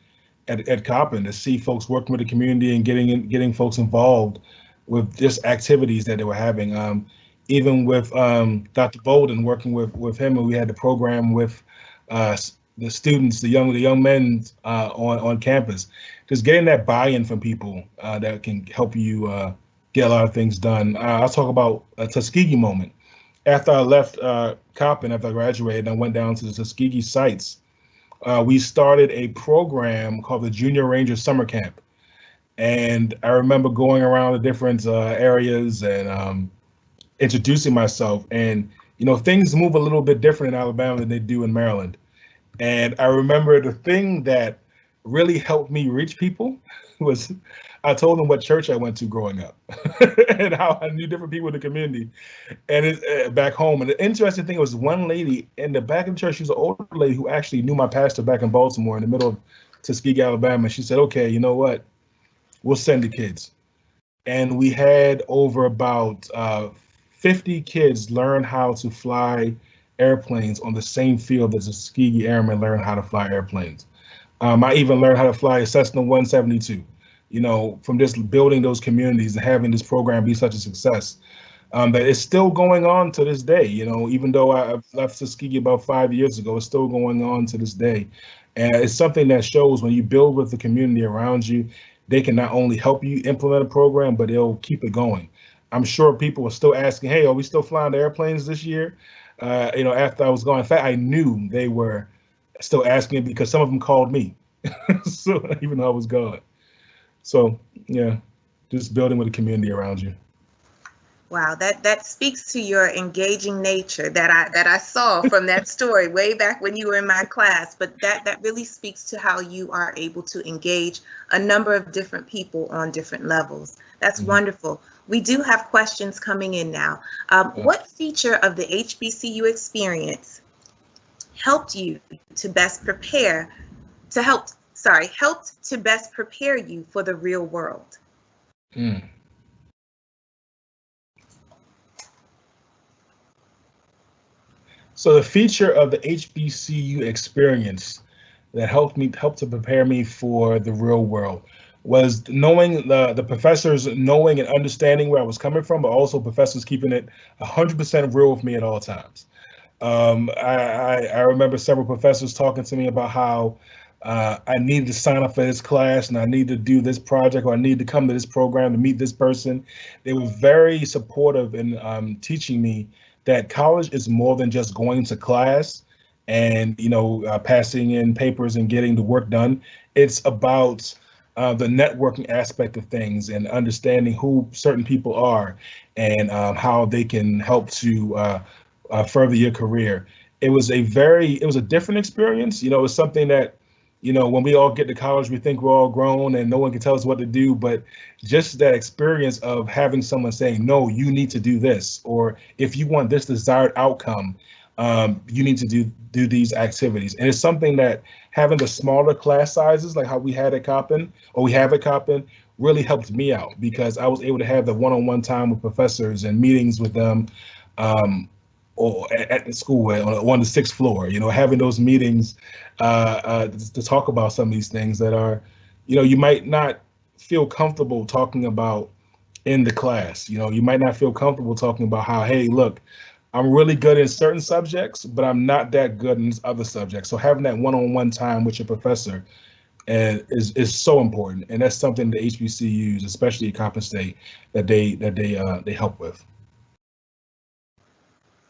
[SPEAKER 4] at Coppin, to see folks working with the community and getting folks involved with just activities that they were having. Even with Dr. Bolden, working with him, and we had the program with the students, the young men on campus. Just getting that buy-in from people that can help you get a lot of things done. I'll talk about a Tuskegee moment. After I left Coppin, after I graduated, and I went down to the Tuskegee sites, we started a program called the Junior Ranger Summer Camp. And I remember going around the different areas and introducing myself. And, things move a little bit different in Alabama than they do in Maryland. And I remember the thing that really helped me reach people was I told them what church I went to growing up and how I knew different people in the community and back home. And the interesting thing was, one lady in the back of the church, she was an older lady who actually knew my pastor back in Baltimore in the middle of Tuskegee, Alabama. She said, okay, you know what? We'll send the kids. And we had over about 50 kids learn how to fly airplanes on the same field as the Tuskegee Airmen learn how to fly airplanes. I even learned how to fly a Cessna 172, from just building those communities and having this program be such a success. That it's still going on to this day, even though I've left Tuskegee about 5 years ago, it's still going on to this day. And it's something that shows when you build with the community around you, they can not only help you implement a program, but they'll keep it going. I'm sure people are still asking, hey, are we still flying the airplanes this year? After I was gone. In fact, I knew they were still asking because some of them called me. So even though I was gone. So yeah, just building with the community around you.
[SPEAKER 2] Wow, that speaks to your engaging nature that I saw from that story way back when you were in my class. But that really speaks to how you are able to engage a number of different people on different levels. That's wonderful. We do have questions coming in now. What feature of the HBCU experience helped you to best prepare helped to best prepare you for the real world?
[SPEAKER 4] So the feature of the HBCU experience that helped to prepare me for the real world was knowing the professors, knowing and understanding where I was coming from, but also professors keeping it 100% real with me at all times. I remember several professors talking to me about how I needed to sign up for this class and I need to do this project, or I need to come to this program to meet this person. They were very supportive in teaching me that college is more than just going to class and passing in papers and getting the work done. It's about the networking aspect of things and understanding who certain people are and how they can help to further your career. It was a different experience. It's something that, when we all get to college, we think we're all grown and no one can tell us what to do, but just that experience of having someone saying, no, you need to do this, or if you want this desired outcome, you need to do these activities. And it's something that having the smaller class sizes, like how we had at Coppin, or we have at Coppin, really helped me out because I was able to have the one-on-one time with professors and meetings with them, or at the school on the 6th floor, having those meetings to talk about some of these things that are, you might not feel comfortable talking about in the class. You might not feel comfortable talking about how, hey, look, I'm really good in certain subjects, but I'm not that good in other subjects. So having that one-on-one time with your professor is so important, and that's something the HBCUs, especially at Coppin State, that they help with.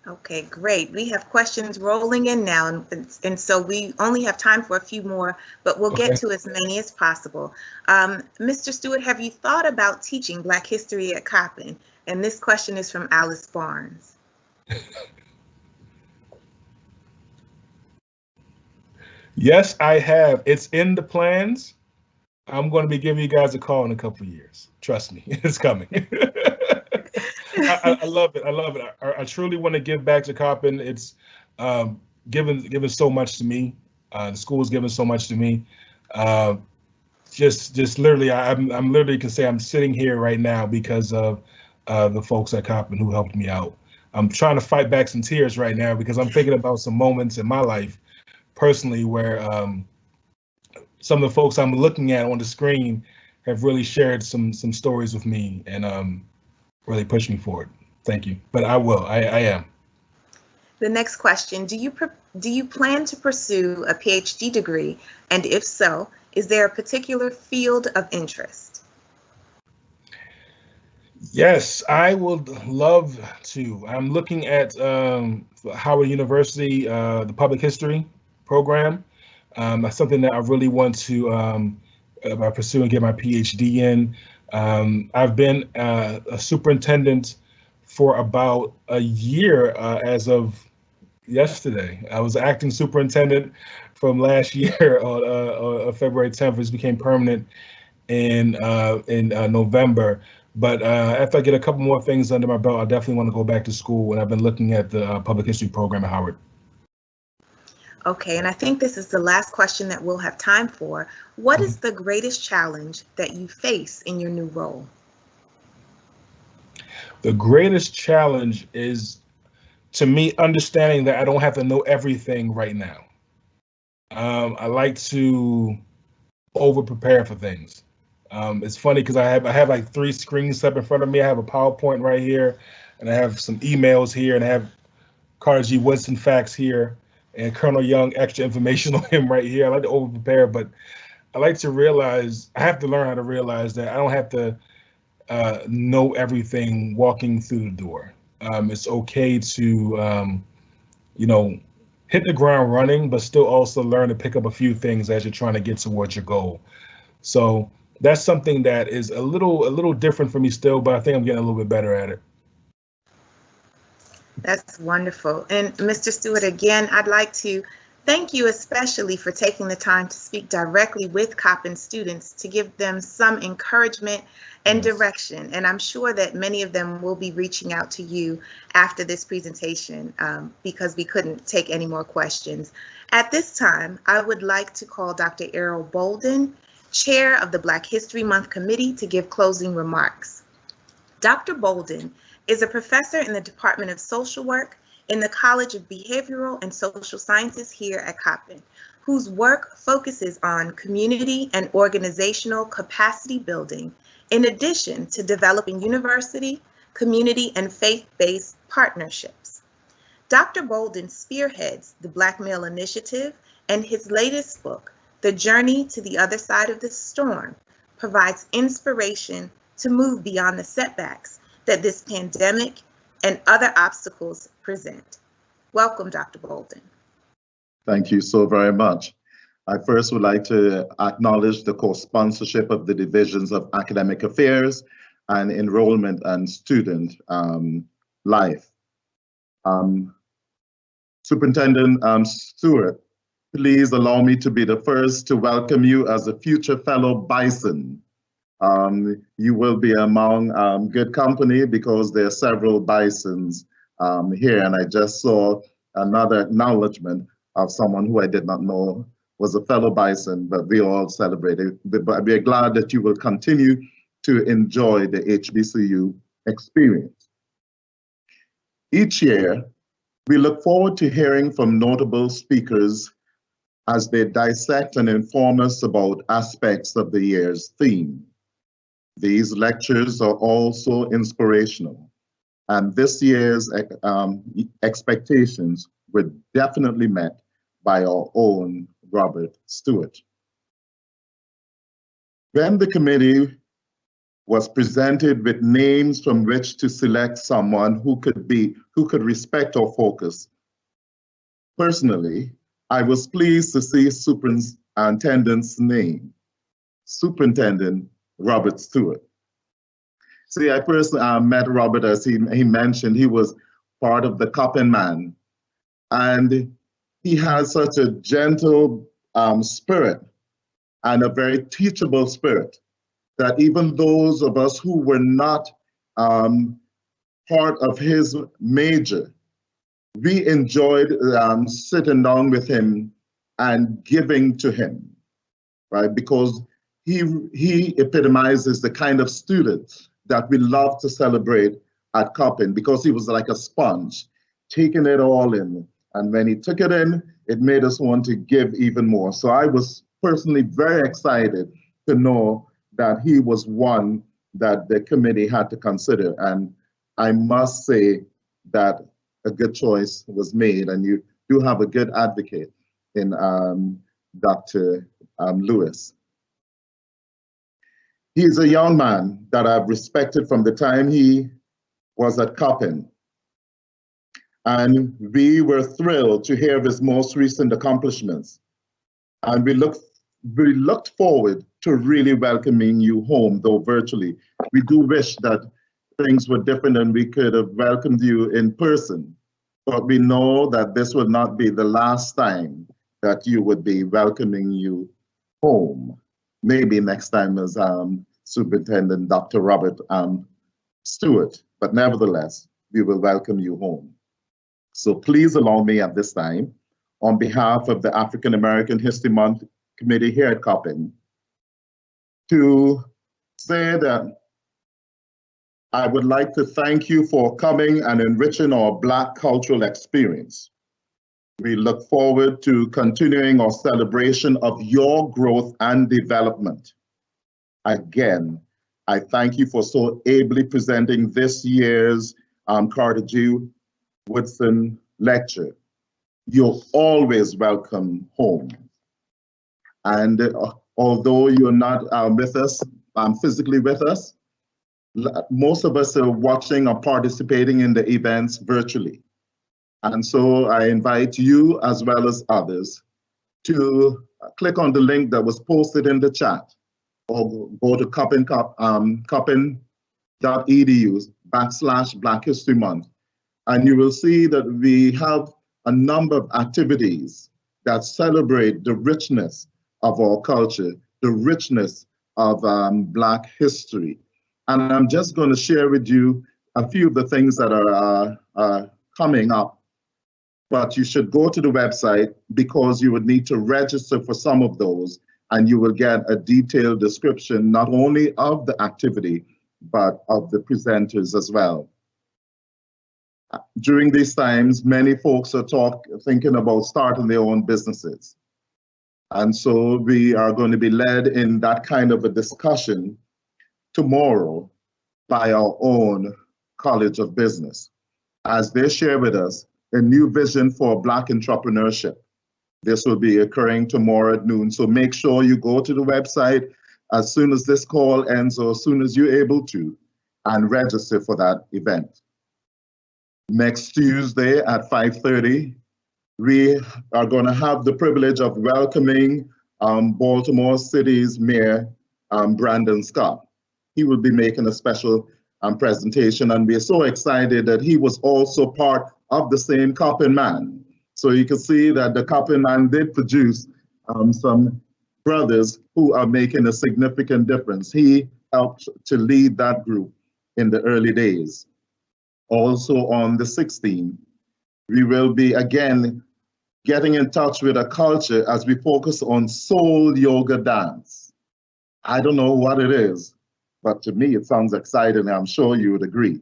[SPEAKER 2] Okay, great. We have questions rolling in now, and so we only have time for a few more, but we'll get to as many as possible. Mr. Stewart, have you thought about teaching Black history at Coppin? And this question is from Alice Barnes.
[SPEAKER 4] Yes, I have. It's in the plans. I'm going to be giving you guys a call in a couple of years. Trust me, it's coming. I love it. I love it. I truly want to give back to Coppin. It's given so much to me. The school has given so much to me. Just literally, I'm literally can say I'm sitting here right now because of the folks at Coppin who helped me out. I'm trying to fight back some tears right now because I'm thinking about some moments in my life personally where some of the folks I'm looking at on the screen have really shared some stories with me and really pushed me forward. Thank you. But I will. I am.
[SPEAKER 2] The next question, do you plan to pursue a PhD degree? And if so, is there a particular field of interest?
[SPEAKER 4] Yes, I would love to. I'm looking at Howard University, the public history program. That's something that I really want to pursue and get my PhD in. I've been a superintendent for about a year as of yesterday. I was acting superintendent from last year on February 10th, which became permanent in November. But after I get a couple more things under my belt, I definitely want to go back to school, and I've been looking at the public history program at Howard.
[SPEAKER 2] Okay, and I think this is the last question that we'll have time for. What is the greatest challenge that you face in your new role?
[SPEAKER 4] The greatest challenge is, to me, understanding that I don't have to know everything right now. I like to over-prepare for things. It's funny because I have like 3 screens up in front of me. I have a PowerPoint right here, and I have some emails here, and I have Carter G. Woodson facts here, and Colonel Young extra information on him right here. I like to over-prepare, but I like to realize, I have to learn how to realize that I don't have to know everything walking through the door. It's okay to, hit the ground running, but still also learn to pick up a few things as you're trying to get towards your goal. So that's something that is a little different for me still, but I think I'm getting a little bit better at it.
[SPEAKER 2] That's wonderful. And Mr. Stewart, again, I'd like to thank you especially for taking the time to speak directly with Coppin students to give them some encouragement and direction. And I'm sure that many of them will be reaching out to you after this presentation because we couldn't take any more questions. At this time, I would like to call Dr. Errol Bolden, Chair of the Black History Month Committee, to give closing remarks. Dr. Bolden is a professor in the Department of Social Work in the College of Behavioral and Social Sciences here at Coppin, whose work focuses on community and organizational capacity building, in addition to developing university, community, and faith-based partnerships. Dr. Bolden spearheads the Black Male Initiative, and his latest book, The Journey to the Other Side of the Storm, provides inspiration to move beyond the setbacks that this pandemic and other obstacles present. Welcome, Dr. Bolden.
[SPEAKER 5] Thank you so very much. I first would like to acknowledge the co-sponsorship of the Divisions of Academic Affairs and Enrollment and Student Life. Superintendent Stewart, please allow me to be the first to welcome you as a future fellow Bison. You will be among good company because there are several Bisons here, and I just saw another acknowledgement of someone who I did not know was a fellow Bison, but we all celebrated. But we are glad that you will continue to enjoy the HBCU experience. Each year, we look forward to hearing from notable speakers as they dissect and inform us about aspects of the year's theme. These lectures are also inspirational, and this year's expectations were definitely met by our own Robert Stewart. When the committee was presented with names from which to select someone who could respect our focus, personally, I was pleased to see Superintendent's name, Superintendent Robert Stewart. See, I first met Robert, as he mentioned. He was part of the Coppin man, and he has such a gentle spirit and a very teachable spirit that even those of us who were not part of his major, we enjoyed sitting down with him and giving to him, right? Because he epitomizes the kind of student that we love to celebrate at Coppin, because he was like a sponge, taking it all in. And when he took it in, it made us want to give even more. So I was personally very excited to know that he was one that the committee had to consider. And I must say that a good choice was made, and you do have a good advocate in Dr. Lewis. He's a young man that I've respected from the time he was at Coppin. And we were thrilled to hear of his most recent accomplishments. And we looked forward to really welcoming you home, though virtually. We do wish that things were different and we could have welcomed you in person. But we know that this would not be the last time that you would be welcoming you home. Maybe next time as Superintendent Dr. Robert Stewart, but nevertheless, we will welcome you home. So please allow me at this time, on behalf of the African American History Month Committee here at Coppin, to say that I would like to thank you for coming and enriching our Black cultural experience. We look forward to continuing our celebration of your growth and development. Again, I thank you for so ably presenting this year's Carter G. Woodson lecture. You're always welcome home. And although you're not with us, physically with us, most of us are watching or participating in the events virtually. And so I invite you, as well as others, to click on the link that was posted in the chat, or go to coppin.edu/Black History Month And you will see that we have a number of activities that celebrate the richness of our culture, the richness of Black history. And I'm just going to share with you a few of the things that are coming up. But you should go to the website because you would need to register for some of those, and you will get a detailed description not only of the activity, but of the presenters as well. During these times, many folks are thinking about starting their own businesses. And so we are going to be led in that kind of a discussion tomorrow by our own College of Business, as they share with us a new vision for Black entrepreneurship. This will be occurring tomorrow at noon. So make sure you go to the website as soon as this call ends or as soon as you're able to, and register for that event. Next Tuesday at 5:30, we are going to have the privilege of welcoming Baltimore City's Mayor, Brandon Scott. He will be making a special presentation, and we are so excited that he was also part of the same Coppin man. So you can see that the Coppin man did produce some brothers who are making a significant difference. He helped to lead that group in the early days. Also on the 16th, we will be again getting in touch with a culture as we focus on soul yoga dance. I don't know what it is, but to me it sounds exciting, and I'm sure you would agree.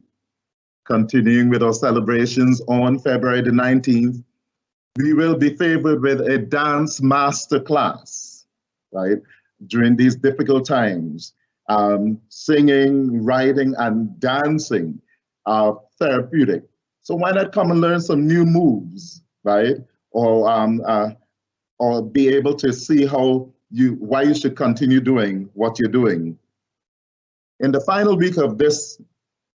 [SPEAKER 5] Continuing with our celebrations on February the 19th, we will be favored with a dance master class, right? During these difficult times, singing, writing, and dancing are therapeutic. So why not come and learn some new moves, right? Or be able to see why you should continue doing what you're doing. In the final week of this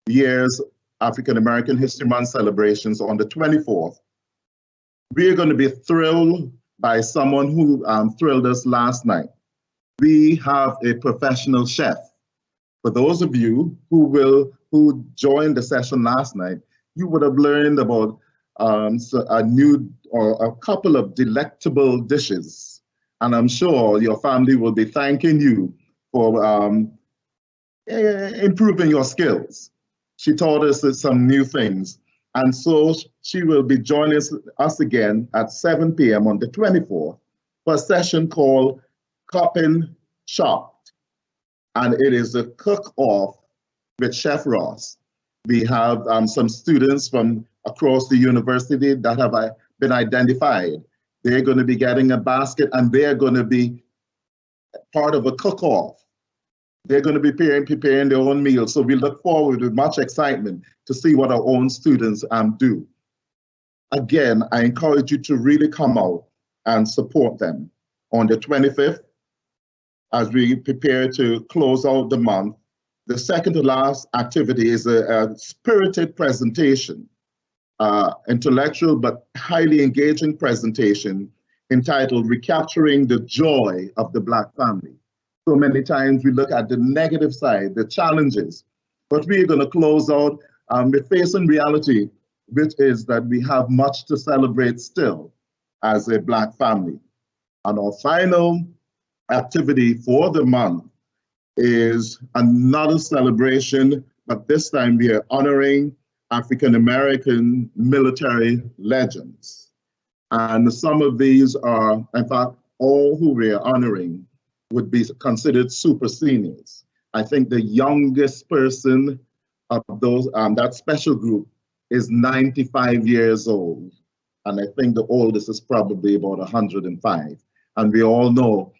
[SPEAKER 5] year's African American History Month celebrations on the 24th, we are going to be thrilled by someone who thrilled us last night. We have a professional chef. For those of you who joined the session last night, you would have learned about a couple of delectable dishes, and I'm sure your family will be thanking you for improving your skills. She taught us some new things, and so she will be joining us again at 7 p.m. on the 24th for a session called Coppin Chopped, and it is a cook-off with Chef Ross. We have some students from across the university that have been identified. They're going to be getting a basket, and they're going to be part of a cook-off. They're going to be preparing their own meals. So we look forward with much excitement to see what our own students do. Again, I encourage you to really come out and support them. On the 25th, as we prepare to close out the month, the second to last activity is a spirited presentation, intellectual but highly engaging presentation entitled Recapturing the Joy of the Black Family. So many times we look at the negative side, the challenges, but we are going to close out with facing reality, which is that we have much to celebrate still as a Black family. And our final activity for the month is another celebration, but this time we are honoring African American military legends. And some of these are, in fact, all who we are honoring would be considered super seniors. I think the youngest person of those, that special group is 95 years old. And I think the oldest is probably about 105. And we all know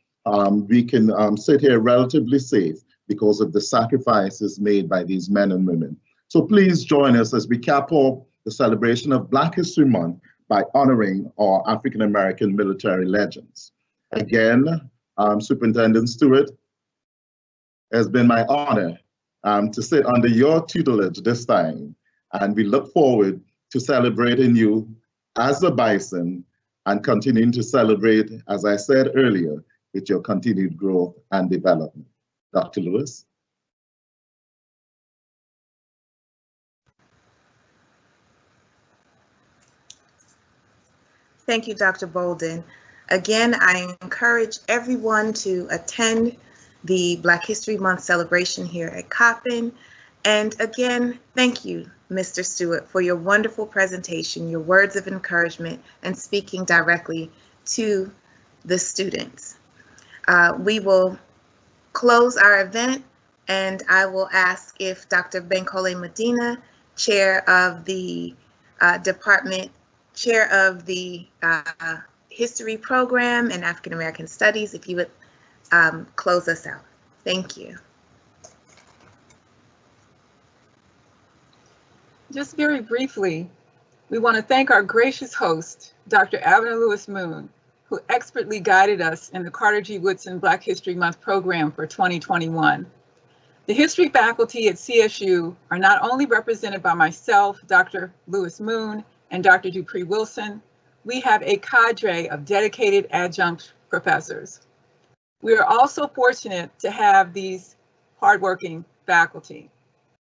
[SPEAKER 5] we can sit here relatively safe because of the sacrifices made by these men and women. So please join us as we cap off the celebration of Black History Month by honoring our African American military legends. Again, Superintendent Stewart, it has been my honor to sit under your tutelage this time, and we look forward to celebrating you as a bison and continuing to celebrate, as I said earlier, with your continued growth and development. Dr. Lewis.
[SPEAKER 2] Thank you, Dr. Bolden. Again, I encourage everyone to attend the Black History Month celebration here at Coppin. And again, thank you, Mr. Stewart, for your wonderful presentation, your words of encouragement, and speaking directly to the students. We will close our event, and I will ask if Dr. Bankole Medina, Chair of the Department, Chair of the History Program and African American Studies, if you would close us out. Thank you.
[SPEAKER 3] Just very briefly, we want to thank our gracious host, Dr. Abner Lewis Moon, who expertly guided us in the Carter G. Woodson Black History Month program for 2021. The history faculty at CSU are not only represented by myself, Dr. Lewis Moon, and Dr. Dupree Wilson, we have a cadre of dedicated adjunct professors. We are also fortunate to have these hardworking faculty.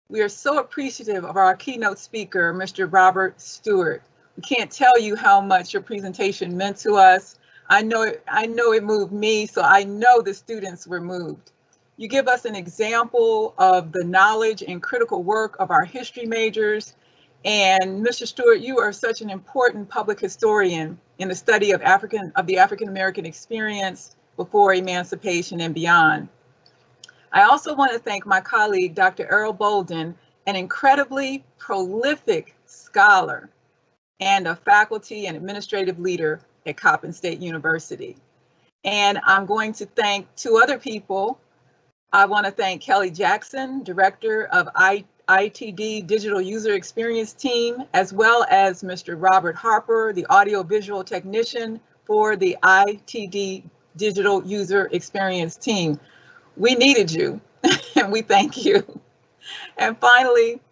[SPEAKER 3] We are so appreciative of our keynote speaker, Mr. Robert Stewart. We can't tell you how much your presentation meant to us. I know it moved me, so I know the students were moved. You give us an example of the knowledge and critical work of our history majors. And Mr. Stewart, you are such an important public historian in the study of the African American experience before emancipation and beyond. I also want to thank my colleague, Dr. Earl Bolden, an incredibly prolific scholar and a faculty and administrative leader at Coppin State University. And I'm going to thank two other people. I want to thank Kelly Jackson, Director of ITD Digital User Experience Team, as well as Mr. Robert Harper, the audiovisual technician for the ITD Digital User Experience Team. We needed you, and we thank you. And finally,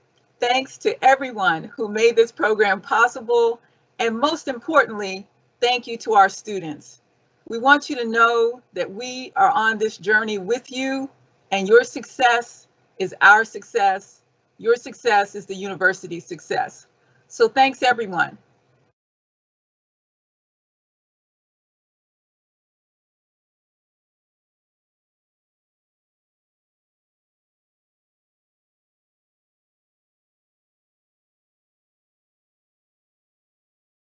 [SPEAKER 3] thanks to everyone who made this program possible, and most importantly, thank you to our students. We want you to know that we are on this journey with you, and your success is our success. Your success is the university's success. So thanks, everyone.